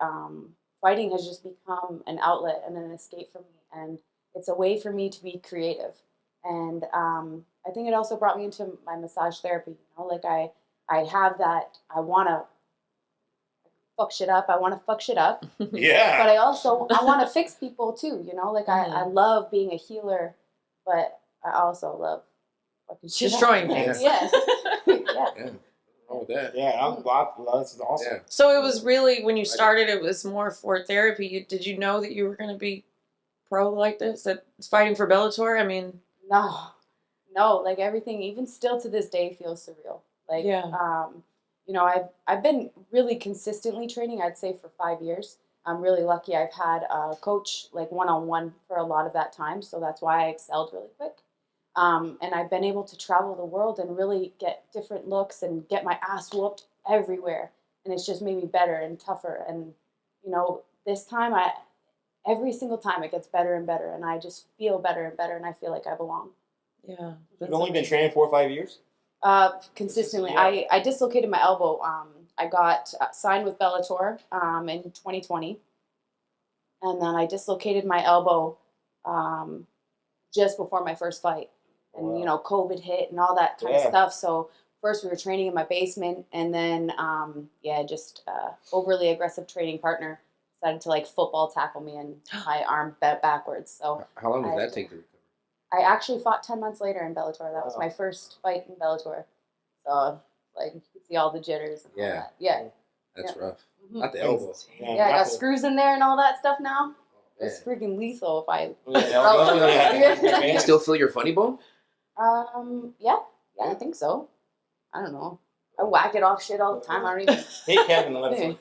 fighting has just become an outlet and an escape for me, and it's a way for me to be creative. And I think it also brought me into my massage therapy. Like I have that. I want to fuck shit up. I want to fuck shit up. Yeah. But I want to fix people too. Like I love being a healer, but I also love fucking shit Destroying up. things. Yes. Yes. Yeah. Wrong with that. Yeah, I'm glad. That's awesome. Yeah. So it was really, when you started, it was more for therapy. Did you know that you were going to be pro like this? That fighting for Bellator? I mean, No, like everything, even still to this day, feels surreal. Like, Yeah. I've been really consistently training, I'd say, for 5 years. I'm really lucky. I've had a coach like one-on-one for a lot of that time, so that's why I excelled really quick. And I've been able to travel the world and really get different looks and get my ass whooped everywhere. And it's just made me better and tougher. And, this time, every single time it gets better and better. And I just feel better and better, and I feel like I belong. yeah. You've only been training 4 or 5 years? Consistently. Yeah. I dislocated my elbow. I got signed with Bellator in 2020. And then I dislocated my elbow just before my first fight. And, COVID hit and all that kind of stuff. So first we were training in my basement, and then, just overly aggressive training partner decided to like football tackle me, and my arm bent backwards. So How long does that take to recover? I actually fought 10 months later in Bellator. That was my first fight in Bellator. So, like, you can see all the jitters and all that. Yeah. That's Yeah. rough. Mhm. Not the elbow. Yeah, I got screws in there and all that stuff now. It's freaking lethal if I... Yeah. Do you still feel your funny bone? Yeah, I think so. I don't know. I whack it off shit all the time. I don't even... Hey, Kevin, let us know.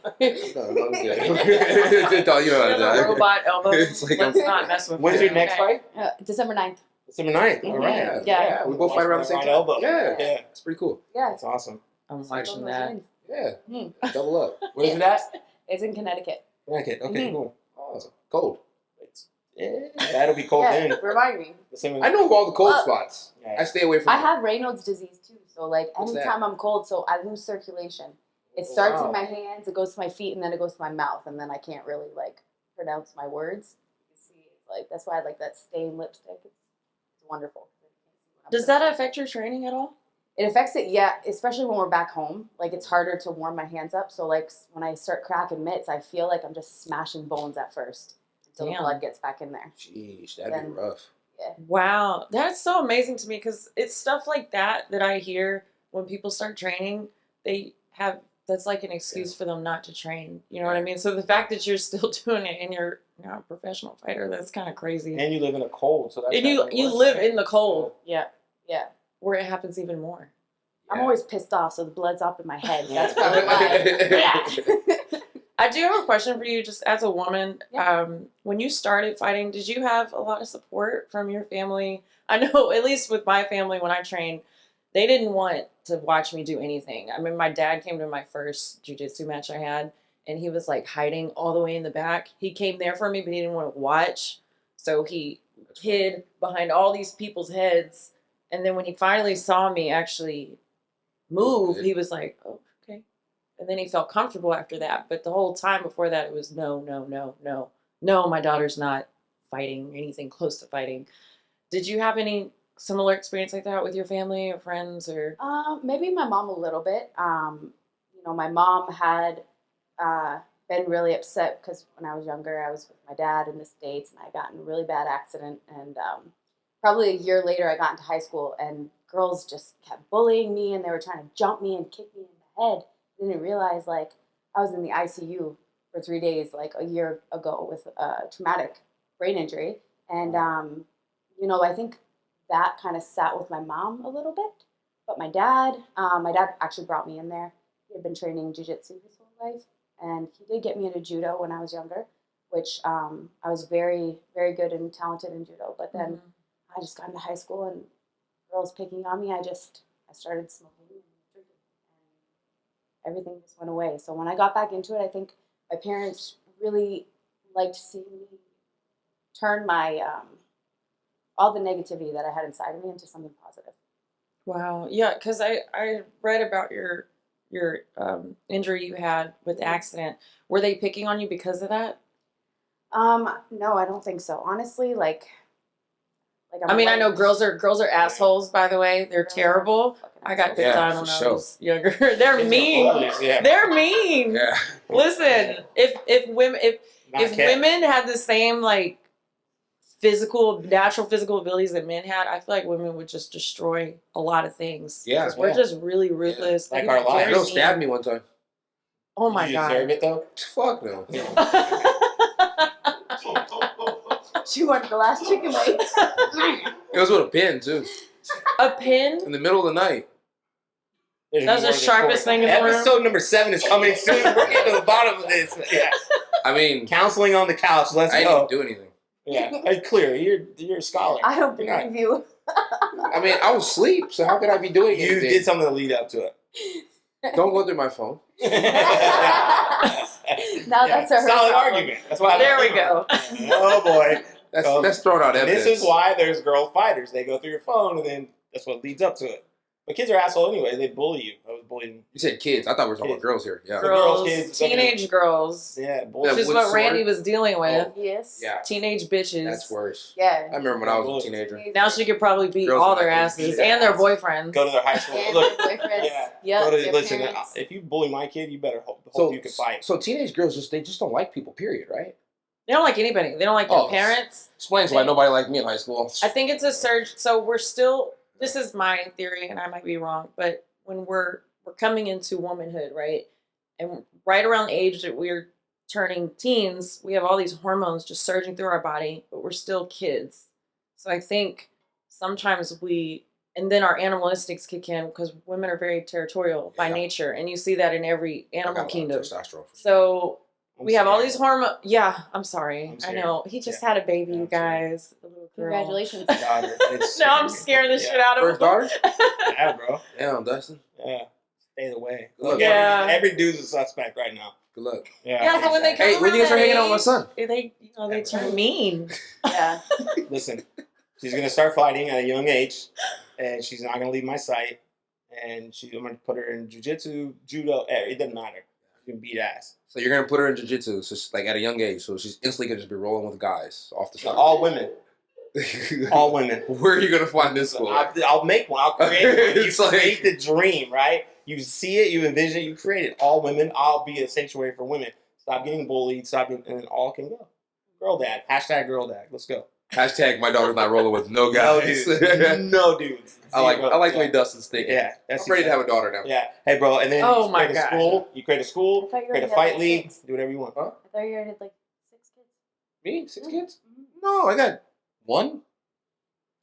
No, I'm good. Thought you You know have how a to robot elbow. It's like Let's not mess with When's it, your next okay? fight? December 9th. December 9th. All right. Yeah. We both fight around the same time. Elbow. Yeah. Yeah. It's pretty cool. Yeah. That's awesome. I'm watching that. Yeah, Hmm. double up. Where's it at? It's in Connecticut. Connecticut. Okay, Mhm. cool. Oh, it's cold. That'll be cold Yeah, then. remind me. The same I know of all the cold Well, spots. Yeah. I stay away from I them. have Raynaud's disease too, so like What's that? anytime I'm cold, so I lose circulation. It starts in my hands, it goes to my feet, and then it goes to my mouth, and then I can't really like pronounce my words. You can see, it's like that's why I like that stained lipstick. It's wonderful. Does that affect your training at all? It affects it, yeah, especially when we're back home. Like, it's harder to warm my hands up. So, like, when I start cracking mitts, I feel like I'm just smashing bones at first until the blood gets back in there. Jeez, that'd be rough. Yeah. Wow, that's so amazing to me because it's stuff like that that I hear when people start training. They have that's like an excuse for them not to train. You know what I mean? So the fact that you're still doing it and you're not a professional fighter, that's kind of crazy. And you live in a cold, so that's And you live in the cold. Yeah. Yeah. Where it happens even more. I'm always pissed off, so the blood's up in my head. That's probably why. I do have a question for you, just as a woman. Yeah. When you started fighting, did you have a lot of support from your family? I know, at least with my family, when I trained, they didn't want to watch me do anything. I mean, my dad came to my first jiu-jitsu match I had, and he was like hiding all the way in the back. He came there for me, but he didn't want to watch. So he hid behind all these people's heads. And then when he finally saw me actually move, he was like, oh, okay. And then he felt comfortable after that. But the whole time before that, it was no, no, no, no. No, my daughter's not fighting or anything close to fighting. Did you have any similar experience like that with your family or friends? Or Maybe my mom a little bit. You know, my mom had been really upset because when I was younger, I was with my dad in the States, and I got in a really bad accident. And probably a year later, I got into high school, and girls just kept bullying me, and they were trying to jump me and kick me in the head. I didn't realize, like, I was in the ICU for 3 days, like, a year ago with a traumatic brain injury. And, you know, I think that kind of sat with my mom a little bit. But my dad actually brought me in there. He had been training jiu-jitsu his whole life, and he did get me into judo when I was younger, which I was very, very good and talented in judo. But then I just got into high school, and girls picking on me, I started smoking and drinking, and everything just went away. So when I got back into it, I think my parents really liked seeing me turn my all the negativity that I had inside of me into something positive. wow, yeah, because I read about your injury you had with the accident. Were they picking on you because of that? No, I don't think so. Honestly, like I mean, I know girls are assholes. By the way, they're terrible. I got picked on when I was younger. They're mean. They're mean. Yeah. Listen, if women had the same like natural physical abilities that men had, I feel like women would just destroy a lot of things. Yeah, we're just really ruthless. Like our lives. Girl stabbed me one time. Oh my god. Did you deserve it though? Fuck no. She wanted the last chicken leg. It was with a pin too. A pin? In the middle of the night. That was the sharpest thing in the room. Episode number 7 is coming soon. We're getting to the bottom of this. Yeah. I mean, Counseling on the couch. Let's I go. didn't do anything. Yeah, it's clear. You're a scholar. I don't believe you. I mean, I was asleep, so how could I be doing You anything? did something to lead up to it. Don't go through my phone. Now that's a solid argument. That's why. There we go. Oh boy. That's throwing out evidence. This is why there's girl fighters. They go through your phone, and then that's what leads up to it. But kids are assholes anyway. They bully you. I was bullying. You said kids. I thought we were talking about girls here. Yeah. Girls, kids, teenage girls. Yeah, Which is what Randy was dealing with. Yes. Yeah. Teenage bitches. That's worse. Yeah. I remember when I was a teenager. Now she could probably beat Girls all are their like asses beat and their ass. boyfriends. Go to their high school. And Look, their boyfriends. yeah. Yep, Go to their listen. parents. If you bully my kid, you better hope you can fight. So teenage girls just don't like people. Period. Right? They don't like anybody. They don't like their parents. Explains why nobody liked me in high school. I think it's a surge. So we're still. This is my theory, and I might be wrong, but when we're coming into womanhood, right, and right around the age that we're turning teens, we have all these hormones just surging through our body, but we're still kids. So I think sometimes and then our animalistics kick in because women are very territorial by nature, and you see that in every animal kingdom. So we have all these hormones. Yeah, I'm sorry. I know. He just had a baby, you guys. A little girl. Congratulations. Now I'm scaring the shit out of him. First daughter? Yeah, bro. Damn, Dustin. Yeah. stay away. Good luck. Yeah. Every dude's a suspect right now. Good luck. Yeah, so when they come Hey, when you guys around are hanging that out with my age, son? they turn mean. Yeah. Listen, she's gonna start fighting at a young age, and she's not gonna leave my sight. And I'm gonna put her in jiu-jitsu, judo. It doesn't matter. She can beat ass. So you're gonna put her in jiu-jitsu, so she's, like at a young age, so she's instantly gonna just be rolling with guys off the start. All women. All women. Where are you gonna find this school? I'll make one. I'll create one. You It's like- create the dream, right? You see it, you envision it, you create it. All women. I'll be a sanctuary for women. Stop getting bullied. And then all can go. Girl dad. Hashtag girl dad. Let's go. Hashtag my daughter's not rolling with no guys. No dudes. I like the way Dustin's thinking. Yeah, I'm ready to have a daughter now. Yeah. Hey, bro, and then Oh you my create a God. school. You create a school. I thought you Create a already had, fight like, league. 6. Do whatever you want. Huh? I thought you already had like 6 kids. Me? 6 kids? No, I got 1.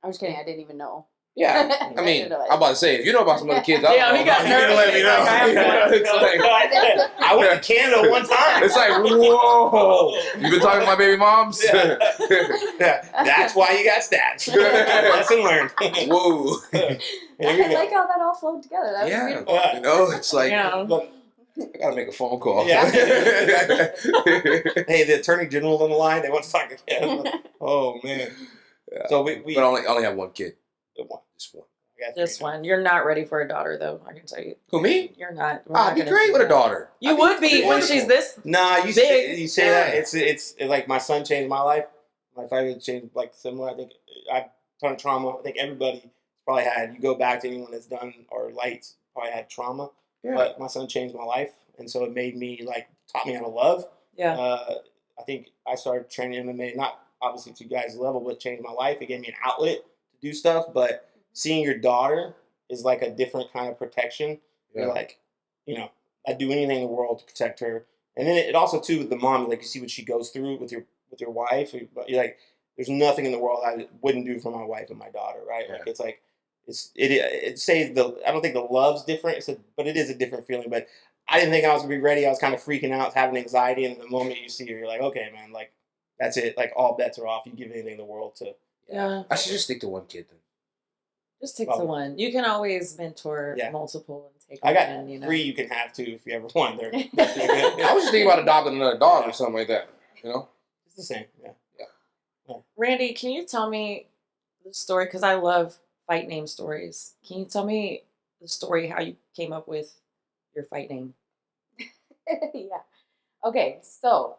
I was kidding. I didn't even know. Yeah. I mean, I'm about to say, if you know about some other kids, I Yeah, don't he know. got You can nervous. let me know. He's like, I have to It's like, I went to Canada one time. it's like, whoa. You been talking to my baby moms? Yeah. That's why you got stabbed. Lesson learned. Whoa. Here we I go. like how that all flowed together. That was Yeah. beautiful. Yeah. You know, it's like, Yeah. I gotta make a phone call. Yeah. Hey, the attorney general's on the line. They want to talk again. Oh man. Yeah. So we But I only have 1 kid. one. Just 1. I got This 3 now. one. You're not ready for a daughter, though. I can tell you. Who, me? You're not. We're I'd not be gonna great do with a that. daughter. You would be when wonderful. she's this. Nah, you Big. say Yeah. that it's like my son changed my life. My father changed like similar. I think I have a ton of trauma. I think everybody probably had. You go back to anyone that's done or lights probably had trauma. Yeah. But my son changed my life, and so it made me taught me how to love. Yeah. I think I started training MMA, not obviously to you guys' level, but changed my life. It gave me an outlet to do stuff. But seeing your daughter is like a different kind of protection. Yeah. You're like, I'd do anything in the world to protect her. And then it also too with the mom, like you see what she goes through with your wife. You're like, there's nothing in the world I wouldn't do for my wife and my daughter, right? Yeah. Like it says I don't think the love's different, but it is a different feeling. But I didn't think I was gonna be ready. I was kind of freaking out, having anxiety, and the moment you see her, you're like, okay, man, like that's it. Like all bets are off. You give anything in the world to. Yeah. I should just stick to 1 kid then. Just take Probably. the one. You can always mentor Yeah. multiple and take I got one in, 3 you can have too if you ever want. They're I was just thinking about adopting another dog or something like that. You know? It's the same. Yeah. Randy, can you tell me the story? Because I love fight name stories. Can you tell me the story how you came up with your fight name? Yeah. Okay, so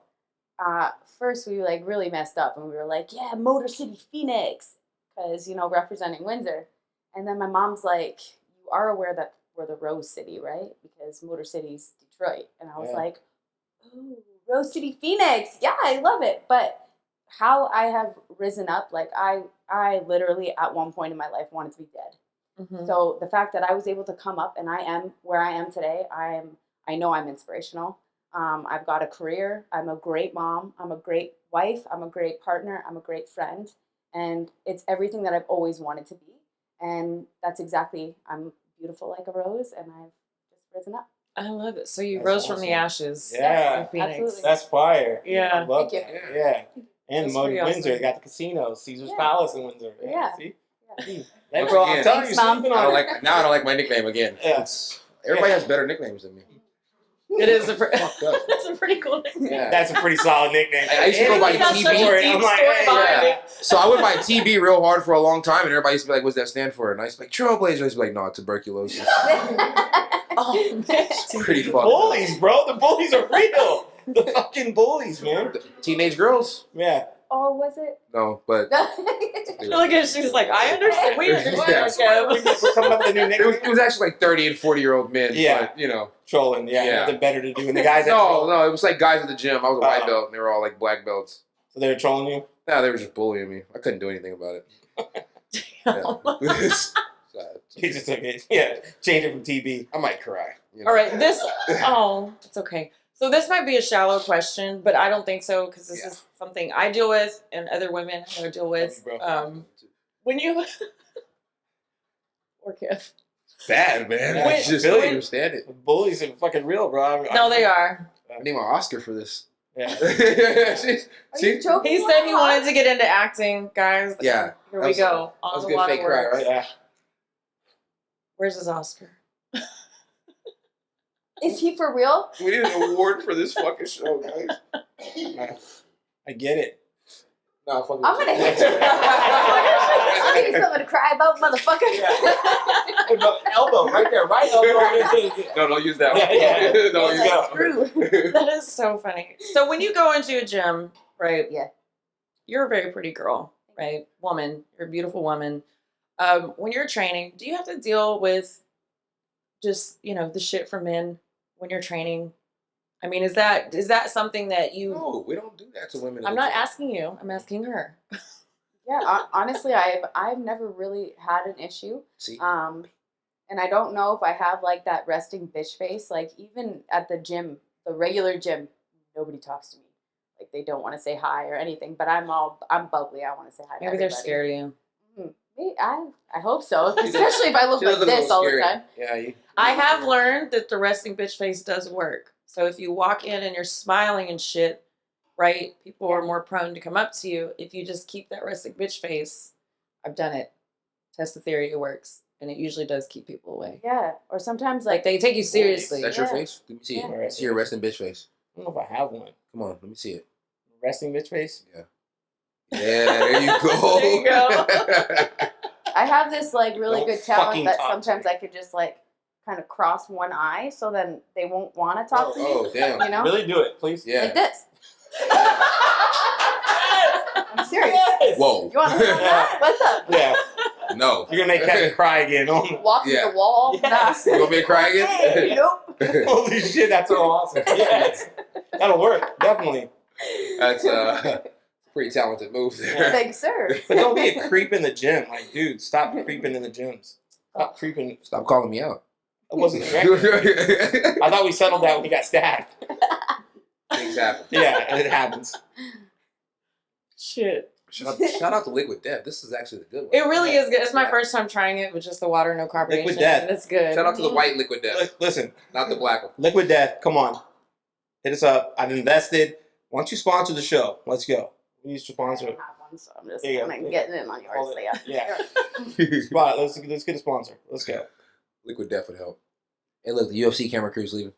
first we really messed up and we were like, yeah, Motor City Phoenix, because representing Windsor. And then my mom's like, you are aware that we're the Rose City, right? Because Motor City's Detroit. And I was Yeah. like, ooh, Rose City Phoenix. Yeah, I love it. But how I have risen up, I literally at one point in my life wanted to be dead. Mm-hmm. So the fact that I was able to come up and I am where I am today, I know I'm inspirational. I've got a career. I'm a great mom. I'm a great wife. I'm a great partner. I'm a great friend. And it's everything that I've always wanted to be. And that's exactly, I'm beautiful like a rose and I've just risen up. I love it. So you That's rose from the awesome. ashes. Yeah. in Phoenix. Absolutely. That's fire. Yeah. I love Thank that. Yeah. And That's Motor pretty Windsor, awesome. they got the casino, Caesar's Yeah. Palace in Windsor. Yeah. See? Yeah. Hey, Once bro, I'm again, telling you, Thanks, Mom. sleeping I on don't it. I don't like my nickname again. Yeah. Everybody has better nicknames than me. It is a Fucked up. that's a pretty cool name. Yeah. That's a pretty solid nickname. I used to go by And got it's such a story. deep I'm like, story hey, behind yeah. it. So I went by TB real hard for a long time, and everybody used to be like, "What's that stand for?" And I used to be like, "Trailblazer." I used to be like, "No, tuberculosis." Oh man. It's pretty fucked up. Bullies, bro. The bullies are real. The fucking bullies, man. Teenage girls? Yeah. Oh, was it? No, but Look at she's like, I understand. We understand. Yeah. Kev. We're coming up with a new nickname. it was actually like 30 and 40-year-old men. Yeah. But, Trolling. Yeah, Yeah. nothing better to do. And the guys that No, troll, it was like guys at the gym. I was a white Oh. belt, and they were all like black belts. so they're trolling you. No, they were just bullying me. I couldn't do anything about it. Yeah. It's sad. You just took it. Yeah. Change it from TB. I might cry. All right, it's okay. So this might be a shallow question, but I don't think so because this Yeah. is something I deal with and other women I deal with. Love you, bro. When you or Kev. Bad, man. Yeah, I Wait, just Billy- don't understand it. The bullies are fucking real, bro. No, they are. I need my Oscar for this. Yeah. See? Are you joking? He said he wanted to get into acting, guys. Yeah, Here that we was- go. was On a good a lot fake of cry, words. right? Yeah. Where's his Oscar? Is he for real? We need an award for this fucking show, guys. I get it. Nah, fuck I'm gonna hit you. I'll give you something to cry about, motherfucker. Elbow right there, right elbow. No, don't use that one. Yeah. Don't use that one. True. That is so funny. So when you go into a gym, right? Yeah. You're a very pretty girl, right? Woman. You're a beautiful woman. When you're training, do you have to deal with just, the shit from men when you're training? I mean, is that something that you... No, we don't do that to women. I'm not asking you. I'm asking her. Yeah, honestly, I've never really had an issue. See? And I don't know if I have like that resting bitch face. Like even at the gym, the regular gym, nobody talks to me. Like they don't want to say hi or anything. But I'm bubbly. I want to say hi. Maybe they're scared of you. Maybe, I hope so. Especially if I look like this all the time. Yeah. I have learned that the resting bitch face does work. So if you walk in and you're smiling and shit, right, people are more prone to come up to you. If you just keep that resting bitch face, I've done it. Test the theory, it works. And it usually does keep people away. Yeah. Or sometimes Like they take you seriously. That's your face? Let me see it. Yeah. Let me see your resting bitch face. I don't know if I have one. Come on, let me see it. Resting bitch face? Yeah. Yeah, there you go. There you go. I have this like really Don't good talent fucking that talk to sometimes me. I could just like kind of cross one eye so then they won't want to talk to me. Oh, damn. You know? Really do it, please. Yeah. Like this. I'm serious. Whoa. You want to see that? What's up? Yeah. No. You're gonna make Kevin cry again. Oh my. Walk Yeah. through the wall? Yes. You want me to cry again? Hey, nope. Holy shit, that's so awesome. Yes. That'll work, definitely. That's a pretty talented move there. Thank you, sir. But don't be a creep in the gym. Like, dude, stop creeping in the gyms. Stop creeping. Stop calling me out. I wasn't correct. I thought we settled that when he got stabbed. Things happen. Yeah, it happens. Shit. Shout out to Liquid Death. This is actually the good one. It really is good. It's my first time trying it with just the water, no carbonation. Liquid Death. And it's good. Shout out to the white Liquid Death, Listen, not the black one. Liquid Death, come on. Hit us up. I've invested. Why don't you sponsor the show? Let's go. We need to I sponsor don't it. have one, so I'm just There you go. kind of getting in on yours. Hold So it. yeah. Yeah. Spot. Let's get a sponsor. Let's go. Liquid Death would help. Hey, look, the UFC camera crew's leaving.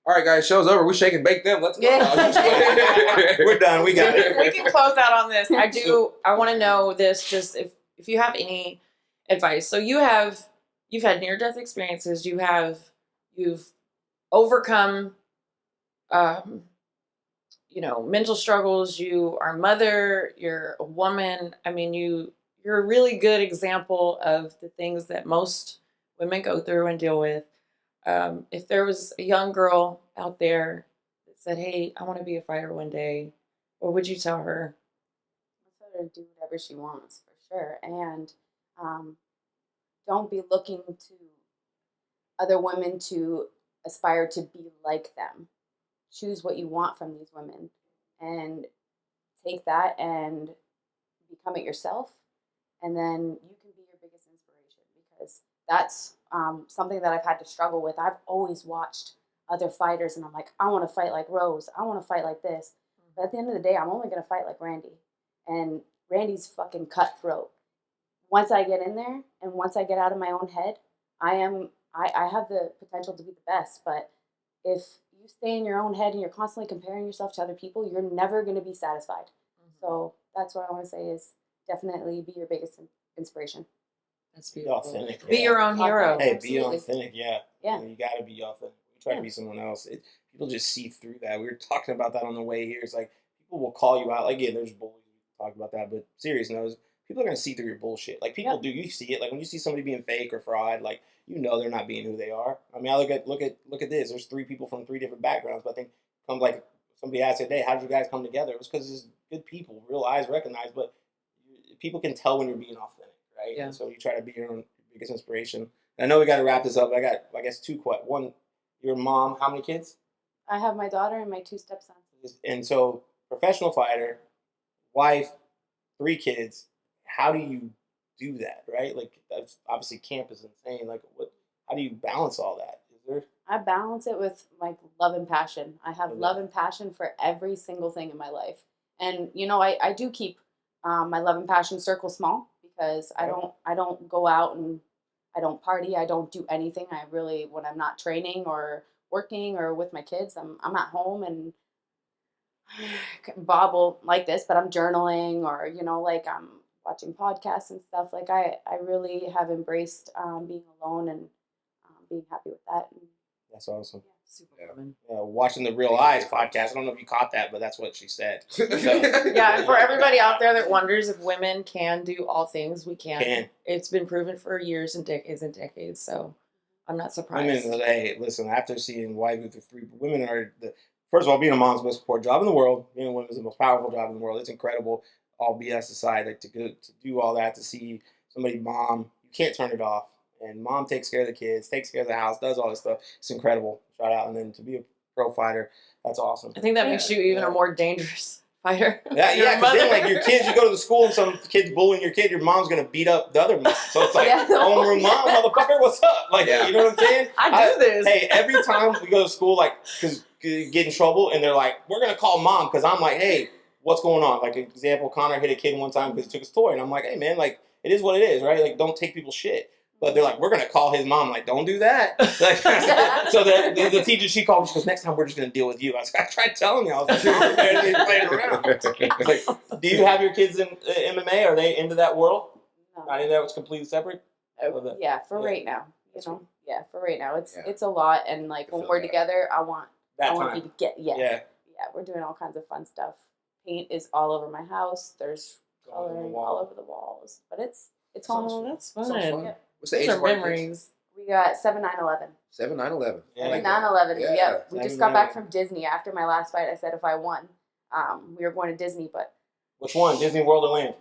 All right, guys, show's over. We shake and bake them. Let's go. Yeah. We're done. We got it. We can close out on this. I want to know this, just if you have any advice. So you've had near-death experiences. You've overcome, mental struggles. You are a mother. You're a woman. I mean, you're a really good example of the things that most women go through and deal with. If there was a young girl out there that said, "Hey, I want to be a fighter one day," what would you tell her? I'll tell her to do whatever she wants, for sure. And don't be looking to other women to aspire to be like them. Choose what you want from these women and take that and become it yourself. And then you can be your biggest inspiration, because that's something that I've had to struggle with. I've always watched other fighters and I'm like, I want to fight like Rose. I want to fight like this. But at the end of the day, I'm only going to fight like Randi. And Randi's fucking cutthroat. Once I get in there and once I get out of my own head, I have the potential to be the best. But if you stay in your own head and you're constantly comparing yourself to other people, you're never going to be satisfied. Mm-hmm. So that's what I want to say is definitely be your biggest inspiration. That's Be beautiful. authentic. Be your own hero. Hey, Absolutely. be authentic. Yeah. Yeah. You got to be authentic. We try to be someone else. People just see through that. We were talking about that on the way here. It's like people will call you out. Like, yeah, there's bullies. We talk about that, but serious knows people are gonna see through your bullshit. Like people do. You see it. Like when you see somebody being fake or fraud, like they're not being who they are. I mean, I look at this. There's 3 people from 3 different backgrounds, but I think like somebody asked today, how did you guys come together? It was because it's good people, real eyes recognize, but people can tell when you're being authentic, right? Yeah. And so you try to be your own biggest inspiration. And I know we got to wrap this up. I got, I guess, 2 questions. One, your mom, how many kids? I have my daughter and my 2 stepsons. And so, professional fighter, wife, 3 kids. How do you do that, right? Like, that's obviously camp is insane. Like, how do you balance all that? Is there? I balance it with like love and passion. I have love and passion for every single thing in my life. And I do keep my love and passion circle small, because I don't go out and I don't party. I don't do anything. I really, when I'm not training or working or with my kids, I'm at home, and Bob will like this, but I'm journaling, or, you know, like I'm watching podcasts and stuff. Like I really have embraced being alone and being happy with that. And, That's awesome. Superwoman. Watching the Real Eyes podcast. I don't know if you caught that, but that's what she said. So, Yeah, and for everybody out there that wonders if women can do all things, we can. Can. It's been proven for years and decades, so I'm not surprised. women, hey, listen, after seeing White Luther 3, women are first of all, being a mom's the most important job in the world. Being a woman is the most powerful job in the world. It's incredible, all BS aside, like to do all that, to see somebody mom, you can't turn it off. And mom takes care of the kids, takes care of the house, does all this stuff. It's incredible. Shout out. And then to be a pro fighter, that's awesome. I think that makes you even a more dangerous fighter. Yeah, because then like your kids, you go to the school and some kid's bullying your kid, your mom's gonna beat up the other mom. So it's like, homeroom mom, motherfucker, what's up? Like, you know what I'm saying? I do this. Hey, every time we go to school, like, because get in trouble, and they're like, we're gonna call mom, because I'm like, hey, what's going on? Like, example, Connor hit a kid one time because he took his toy, and I'm like, hey man, like, it is what it is, right? Like, don't take people's shit. But they're like, we're going to call his mom. Like, don't do that. Like, so the teacher, she called me. She goes, next time we're just going to deal with you. I was like, I tried telling you. I was like, Mom, they're playing around. Like, do you have your kids in MMA? Are they into that world? No. Not into that? It's completely separate? Yeah, for right now. You know, for right now, it's a lot. And like when we're together, I want you to get yeah. We're doing all kinds of fun stuff. Paint is all over my house. There's coloring all over the walls, but it's home. That's fun. Yeah. What's the Those age are of our memories. We got 7/9/11. 7/9/11. 7/9/11. Yeah. Yeah. We just got back from Disney after my last fight. I said if I won, we were going to Disney, but Which one? Disney World or Land?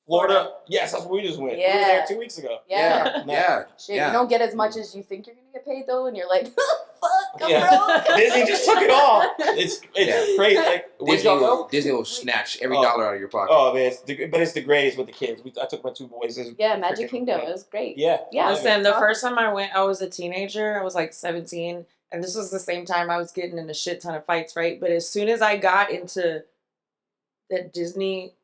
Florida? Yes, that's where we just went. We were there 2 weeks ago. Yeah. Shit, you don't get as much as you think you're gonna get paid though, and you're like, fuck, I'm broke. Disney just took it all. It's crazy. Like, Disney will snatch every dollar out of your pocket. Oh man, it's the greatest with the kids. I took my two boys. Magic Kingdom. It was great. Yeah. Listen, the first time I went, I was a teenager. I was like 17, and this was the same time I was getting in a shit ton of fights, right? But as soon as I got into that Disney,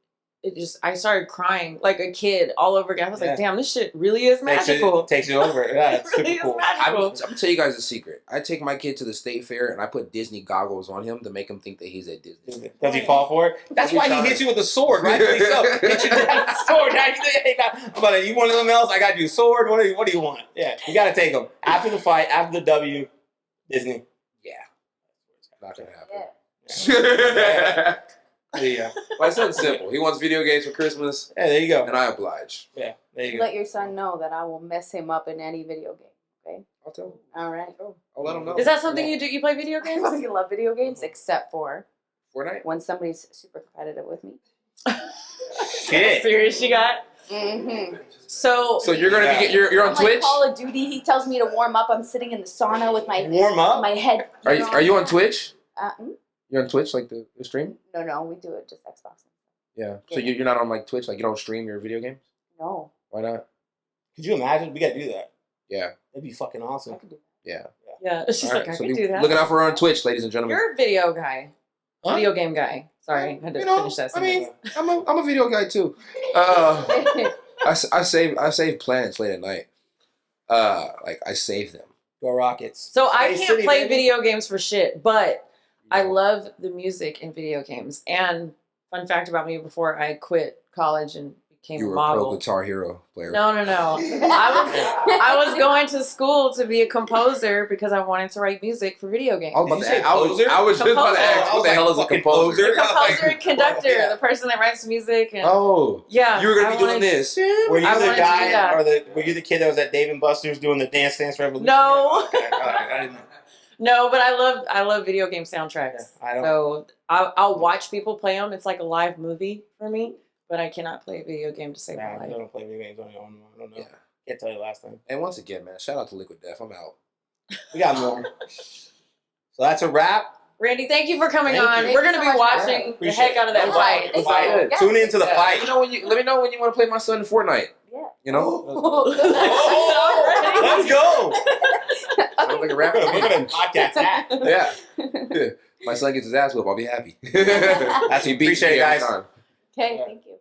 I started crying like a kid all over again. I was like, damn, this shit really is magical. Takes you over. Yeah, it's It really super cool. is magical. I'm gonna tell you guys a secret. I take my kid to the state fair and I put Disney goggles on him to make him think that he's at Disney. Does he fall for it? That's why he hits you with a sword, right? So, hit you with a sword. Now you say, hey, now, you want something else? I got you a sword. What do you want? Yeah, you got to take him after the fight, after the W. Disney. Yeah, not gonna happen. Yeah. My son's simple. He wants video games for Christmas. Yeah, there you go. And I oblige. Yeah, there you go. Let your son know that I will mess him up in any video game. Okay. I'll tell him. All right. I'll let him know. Is that something you do? You play video I games? fucking love video games, except for Fortnite? when somebody's super competitive with me. Shit. Serious you got? Mm-hmm. So you're gonna be you're on I'm Twitch? like Call of Duty. He tells me to warm up. I'm sitting in the sauna with my Warm up? my head. Are you on Twitch? Mm? You're on Twitch, like the stream? No, we do it just Xbox. Yeah. So you're not on like Twitch, like you don't stream your video games? No. Why not? Could you imagine? We got to do that. Yeah. That'd be fucking awesome. I could do Yeah. yeah, she's All like, right, I so can do that. looking out for her on Twitch, ladies and gentlemen. You're a video guy. Huh? Video game guy. Sorry, I had to finish that sentence. I mean, I'm a video guy too. I save planets late at night. Like I save them. Go Rockets. So I Space can't City, play baby. video games for shit, but I love the music in video games. And fun fact about me: before I quit college and became You a were a pro model. Guitar Hero player. No. I was going to school to be a composer because I wanted to write music for video games. I was, Did you say I was just about to Composer. ask, what the hell is a Fucking composer? poser. The composer and conductor, Yeah. the person that writes music. And Yeah. You were gonna I be doing wanted- this. Were you I the wanted to do guy, that. were you the kid that was at Dave & Buster's doing the Dance Revolution? No. Okay, all right, I didn't know. No, but I love video game soundtracks. Yeah, I don't- So I'll watch people play them. It's like a live movie for me, but I cannot play a video game to save my I life. don't play video games on your own. I don't know. Yeah. Can't tell you last time. And once again, man, shout out to Liquid Death. I'm out. We got more. So that's a wrap. Randy, thank you for coming Thank on. you. We're gonna Thank be you so much. watching the Appreciate heck out of that it. fight. Thank Fight. you. Yeah. Tune into the Yeah. fight. Let me know when you want to play my son in Fortnite. Yeah. You know? Oh, let's go. Sounds like a rap. We're gonna podcast that. Yeah. My son gets his ass whooped. I'll be happy. That's He beats appreciate me it, every guys. time. Okay, thank you.